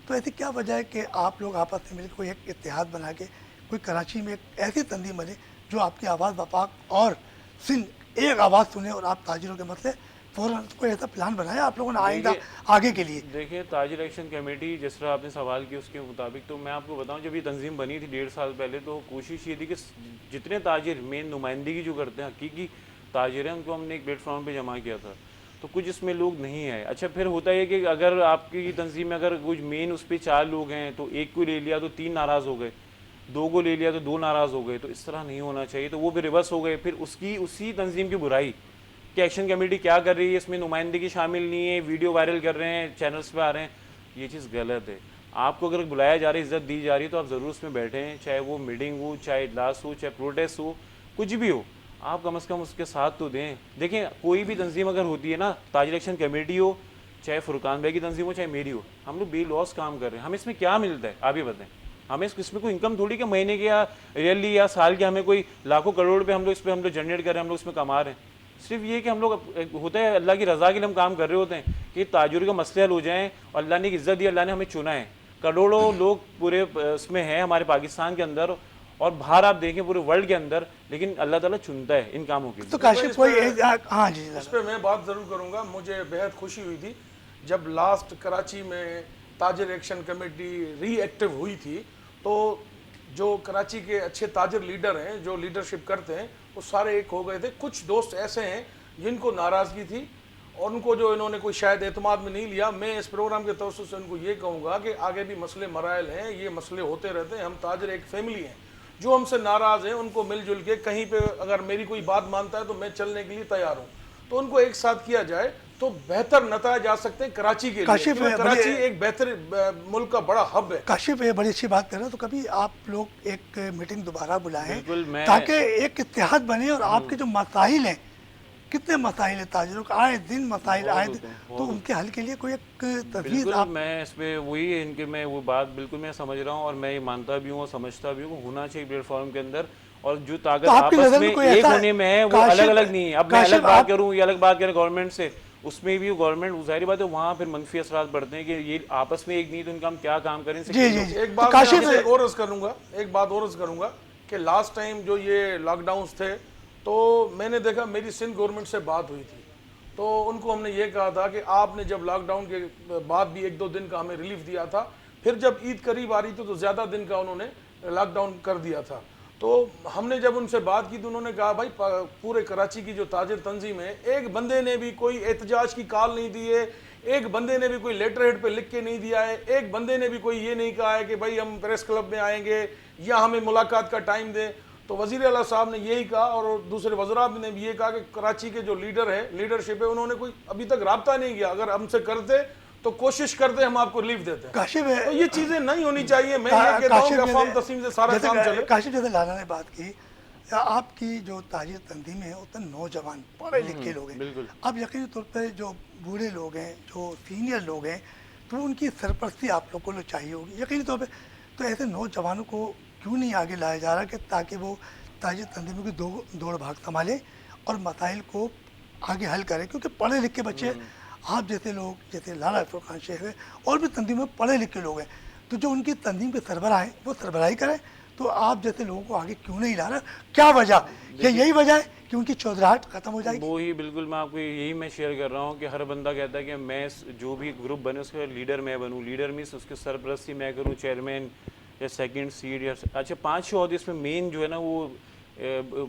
A: تو ایسی کیا وجہ ہے کہ آپ لوگ آپس میں مل کے کوئی ایک اتحاد بنا کے کوئی کراچی میں ایک ایسی تنظیم بنے جو آپ کی آواز وفاق اور سندھ ایک آواز سنے, اور آپ تاجروں کے مسئلے فوراً کوئی ایسا پلان بنایا آپ لوگوں نے آئندہ آگے کے لیے؟
C: دیکھیں تاجر ایکشن کمیٹی جس طرح آپ نے سوال کیا اس کے مطابق, تو میں آپ کو بتاؤں جب یہ تنظیم بنی تھی 1.5 سال پہلے, تو کوشش یہ تھی کہ جتنے تاجر مین نمائندگی جو کرتے ہیں, حقیقی تاجر ہیں, ان کو ہم نے ایک پلیٹ فارم پہ جمع کیا تھا. تو کچھ اس میں لوگ نہیں آئے. اچھا پھر ہوتا ہے کہ اگر آپ کی تنظیم میں اگر کچھ مین اس پہ 4 لوگ ہیں, تو ایک کو لے لیا تو 3 ناراض ہو گئے, 2 کو لے لیا تو 2 ناراض ہو گئے. تو اس طرح نہیں ہونا چاہیے. تو وہ پھر ریورس ہو گئے, پھر اسی تنظیم کی برائی کہ ایکشن کمیٹی کیا کر رہی ہے, اس میں نمائندگی شامل نہیں ہے, ویڈیو وائرل کر رہے ہیں, چینلز پہ آ رہے ہیں. یہ چیز غلط ہے. آپ کو اگر بلایا جا رہا ہے, عزت دی جا رہی ہے, تو آپ ضرور اس میں بیٹھیں, چاہے وہ میٹنگ ہو, چاہے اجلاس ہو, چاہے پروٹیسٹ ہو, کچھ بھی ہو, آپ کم از کم اس کے ساتھ تو دیں. دیکھیں کوئی بھی تنظیم اگر ہوتی ہے نا, تاجر ایکشن کمیٹی ہو, چاہے فرقان بھائی کی تنظیم ہو, چاہے میری ہو, ہم لوگ بے لاس کام کر رہے ہیں. ہمیں اس میں کیا ملتا ہے آپ یہ بتائیں. ہمیں اس میں کوئی انکم تھوڑی کہ مہینے کے یا ایئرلی یا سال کے ہمیں کوئی لاکھوں کروڑ روپے ہم لوگ جنریٹ کر رہے ہیں, ہم لوگ اس میں کما رہے ہیں. صرف یہ کہ ہم لوگ ہوتا ہے اللہ کی رضا کے لیے ہم کام کر رہے ہوتے ہیں کہ تاجر کا مسئلے حل ہو جائیں, اور اللہ نے ایک عزت دی, اللہ نے ہمیں چنا ہے. کروڑوں لوگ پورے اس میں ہیں ہمارے پاکستان کے اندر, اور باہر آپ دیکھیں پورے ورلڈ کے اندر, لیکن اللہ تعالیٰ چنتا ہے ان کاموں کے لیے.
A: تو کاشف کوئی ہاں جی
B: اس پہ میں بات ضرور کروں گا. مجھے بہت خوشی ہوئی تھی جب لاسٹ کراچی میں تاجر ایکشن کمیٹی ری ایکٹیو ہوئی تھی, تو جو کراچی کے اچھے تاجر لیڈر ہیں, جو لیڈرشپ کرتے ہیں, وہ سارے ایک ہو گئے تھے. کچھ دوست ایسے ہیں جن کو ناراضگی تھی, اور ان کو جو انہوں نے کوئی شاید اعتماد میں نہیں لیا. میں اس پروگرام کے توسط سے ان کو یہ کہوں گا کہ آگے بھی مسئلے مرائل ہیں, یہ مسئلے ہوتے رہتے ہیں. ہم تاجر ایک فیملی ہیں. جو ہم سے ناراض ہیں ان کو مل جل کے کہیں پہ اگر میری کوئی بات مانتا ہے تو میں چلنے کے لیے تیار ہوں, تو ان کو ایک ساتھ کیا جائے تو بہتر نتائج آ سکتے ہیں کراچی کے لیے. کراچی ایک بہتر ملک کا بڑا ہب ہے.
A: کاشف یہ بڑی اچھی بات کر رہے ہیں. تو کبھی آپ لوگ ایک میٹنگ دوبارہ بلائیں تاکہ ایک اتحاد بنے, اور آپ کے جو مسائل ہیں, کتنے مسائل ہیں تاجروں کا, آئے دن مسائل آئے دن, تو ان کے حل کے لیے کوئی ایک تجویز آپ.
C: میں اس پہ وہی ہے ان کے, میں وہ بات بالکل میں سمجھ رہا ہوں, اور میں یہ مانتا بھی ہوں اور سمجھتا بھی ہوں, ہونا چاہیے پلیٹ فارم کے اندر. اور جو طاقت آپس میں ایک ہونے میں ہے وہ الگ الگ نہیں ہے. اب میں الگ بات کروں, یہ الگ بات کریں گورنمنٹ سے, اس میں بھی گورنمنٹ ظاہری بات ہے وہاں پھر منفی اثرات پڑتے ہیں کہ یہ آپس میں ایک نہیں, تو ان کا ہم کیا کام کریں.
B: ایک بات اور عرض کروں گا کہ لاسٹ ٹائم جو یہ لاک ڈاؤنز تھے, تو میں نے دیکھا میری سندھ گورنمنٹ سے بات ہوئی تھی, تو ان کو ہم نے یہ کہا تھا کہ آپ نے جب لاک ڈاؤن کے بعد بھی 1-2 دن کا ہمیں ریلیف دیا تھا, پھر جب عید قریب آ رہی تھی تو زیادہ دن کا انہوں نے لاک ڈاؤن کر دیا تھا. تو ہم نے جب ان سے بات کی تو انہوں نے کہا بھائی پورے کراچی کی جو تاجر تنظیم ہے, ایک بندے نے بھی کوئی احتجاج کی کال نہیں دی ہے, ایک بندے نے بھی کوئی لیٹر ہیڈ پہ لکھ کے نہیں دیا ہے, ایک بندے نے بھی کوئی یہ نہیں کہا ہے کہ بھائی ہم پریس کلب میں آئیں گے یا ہمیں ملاقات کا ٹائم دیں. تو وزیر اعلیٰ صاحب نے یہی کہا اور دوسرے وزراء نے بھی یہ کہا کہ کراچی کے جو لیڈرشپ ہے انہوں نے کوئی ابھی تک رابطہ نہیں کیا، اگر ہم سے کرتے تو کوشش کرتے ہم آپ کو ریلیف دیتے ہیں. تو یہ چیزیں نہیں ہونی چاہیے. میں یہ کہتا ہوں کہ عوام تسلیم سے سارا کام چلے.
A: کاشف جیسے لالا نے بات کی، آپ کی جو تاجر تنظیمیں ہیں اتنے نوجوان پڑھے لکھے لوگ ہیں. اب یقینی طور پہ جو بوڑھے لوگ ہیں، جو سینئر لوگ ہیں، تو ان کی سرپرستی آپ لوگوں کو چاہیے ہوگی یقینی طور پہ. تو ایسے نوجوانوں کو کیوں نہیں آگے لایا جا رہا کہ تاکہ وہ تاجر تنظیموں کی دوڑ بھاگ سنبھالیں اور مسائل کو آگے حل کریں؟ کیونکہ پڑھے لکھے بچے آپ جیسے لوگ، جیسے لالا فرقان شیخ ہے اور بھی تنظیموں میں پڑھے لکھے لوگ ہیں، تو جو ان کی تنظیم کے سربراہ ہیں وہ سربراہی کریں. تو آپ جیسے لوگوں کو آگے کیوں نہیں لا رہا؟ کیا وجہ؟ یہی وجہ ہے کہ ان کی چودراہٹ ختم ہو جائے گی.
C: وہی بالکل میں آپ کو یہی میں شیئر کر رہا ہوں کہ ہر بندہ کہتا ہے کہ میں جو بھی گروپ بنے اس کا لیڈر میں بنوں. لیڈر مینس اس کی سرپرستی میں کروں، چیئرمین یا سیکنڈ سیٹ یا اچھا 5-6 عہدے. اس میں مین جو ہے نا وہ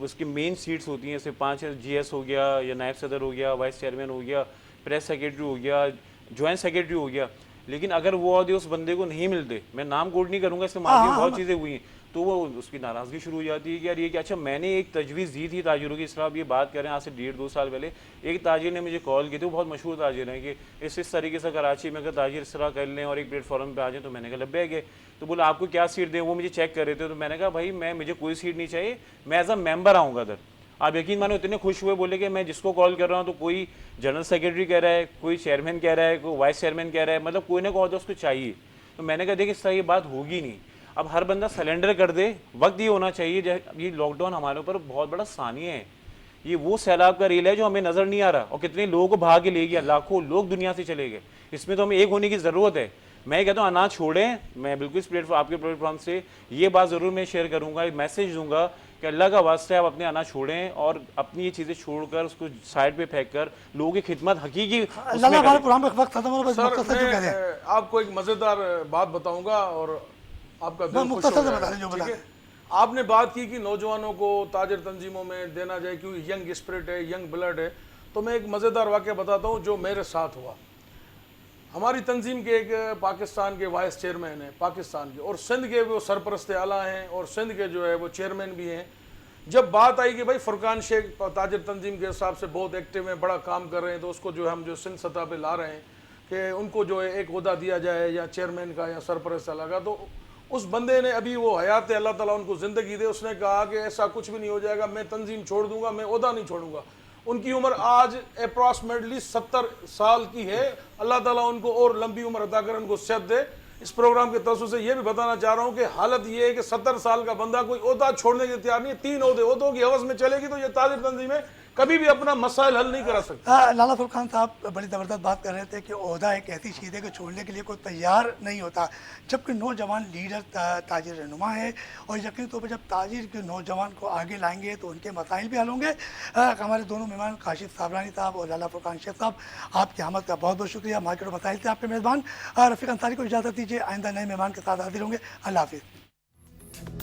C: اس کی مین سیٹس ہوتی ہیں. جیسے 5 جی ایس ہو گیا یا نائب صدر ہو گیا، وائس چیئرمین ہو گیا، پریس سیکرٹری ہو گیا، جوائنٹ سیکرٹری ہو گیا. لیکن اگر وہ عہدے اس بندے کو نہیں ملتے، میں نام کوٹ نہیں کروں گا، اس میں ماضی میں بہت چیزیں ہوئی ہیں، تو وہ اس کی ناراضگی شروع ہو جاتی ہے کہ یار یہ کہ اچھا میں نے ایک تجویز دی تھی تاجروں کی. اس طرح آپ یہ بات کریں آج سے 1.5-2 سال پہلے ایک تاجر نے مجھے کال کی تھی، وہ بہت مشہور تاجر ہیں، کہ اس طریقے سے کراچی میں اگر تاجر اس طرح کر لیں اور ایک پلیٹ فارم پہ آ جائیں. تو میں نے کہا لبیک ہے. تو بولا آپ کو کیا سیٹ دیں؟ وہ مجھے چیک کر رہے تھے. تو میں نے کہا بھائی مجھے کوئی سیٹ نہیں چاہیے، میں ایز اے ممبر آؤں گا ادھر. آپ یقین مانو اتنے خوش ہوئے، بولے کہ میں جس کو کال کر رہا ہوں تو کوئی جنرل سیکرٹری کہہ رہا ہے، کوئی چیئرمین کہہ رہا ہے، کوئی وائس چیئرمین کہہ رہا ہے، مطلب کوئی نہ کوئی عہدہ اس کو چاہیے. تو میں نے کہا دیکھ اس طرح یہ بات ہوگی نہیں. اب ہر بندہ سلنڈر کر دے. وقت یہ ہونا چاہیے، یہ لاک ڈاؤن ہمارے اوپر بہت بڑا ثانیہ ہے. یہ وہ سیلاب کا ریل ہے جو ہمیں نظر نہیں آ رہا، اور کتنے لوگوں کو بھاگ کے لے گیا، لاکھوں لوگ دنیا سے چلے گئے. اس میں تو ہمیں ایک ہونے کی ضرورت ہے. میں کہتا ہوں انا چھوڑیں. میں بالکل اس آپ کے پلیٹ فارم سے یہ بات ضرور میں شیئر کروں گا، میسیج دوں گا کہ اللہ کا واسطہ ہے آپ اپنے انا چھوڑیں اور اپنی یہ چیزیں چھوڑ کر اس کو سائڈ پہ پھینک کر لوگوں کی خدمت حقیقی.
B: میں آپ کو ایک مزیدار بات بتاؤں گا اور آپ کا دل خوش ہو جائے گا. آپ نے بات کی کہ نوجوانوں کو تاجر تنظیموں میں دینا جائے کیونکہ ینگ اسپرٹ ہے، ینگ بلڈ ہے. تو میں ایک مزیدار واقعہ بتاتا ہوں جو میرے ساتھ ہوا. ہماری تنظیم کے ایک پاکستان کے وائس چیئرمین ہیں، پاکستان کے، اور سندھ کے وہ سرپرست اعلیٰ ہیں اور سندھ کے جو ہے وہ چیئرمین بھی ہیں. جب بات آئی کہ بھائی فرقان شیخ تاجر تنظیم کے حساب سے بہت ایکٹیو ہیں، بڑا کام کر رہے ہیں، تو اس کو جو ہم جو سندھ سطح پہ لا رہے ہیں کہ ان کو جو ہے ایک عہدہ دیا جائے یا چیئرمین کا یا سرپرست اعلیٰ کا. تو اس بندے نے، ابھی وہ حیات ہے، اللہ تعالیٰ ان کو زندگی دے، اس نے کہا کہ ایسا کچھ بھی نہیں ہو جائے گا، میں تنظیم چھوڑ دوں گا، میں عہدہ نہیں چھوڑوں گا. ان کی عمر آج اپروکسیمیٹلی 70 سال کی ہے. اللہ تعالیٰ ان کو اور لمبی عمر عطا کر ان کو صحت دے. اس پروگرام کے توسط سے یہ بھی بتانا چاہ رہا ہوں کہ حالت یہ ہے کہ 70 سال کا بندہ کوئی عہدہ چھوڑنے کے تیار نہیں ہے. 3 عہدوں کی حوث میں چلے گی تو یہ تاجر تنظیمیں کبھی بھی اپنا مسائل حل نہیں کرا سکتے.
A: لالا فرقان صاحب بڑی زبردست بات کر رہے تھے کہ عہدہ ایک ایسی چیز ہے کہ چھوڑنے کے لیے کوئی تیار نہیں ہوتا، جبکہ نوجوان لیڈر تاجر رہنما ہے، اور یقینی طور پر جب تاجر کے نوجوان کو آگے لائیں گے تو ان کے مسائل بھی حل ہوں گے. ہمارے دونوں مہمان کاشف صابرانی صاحب اور لالا فرقان شیخ صاحب، آپ کی آمد کا بہت بہت شکریہ. مارکیٹ و مسائل سے آپ کے میزبان رفیق انصاری کو اجازت دیجیے. آئندہ نئے مہمان کے ساتھ حاضر ہوں گے. اللہ حافظ.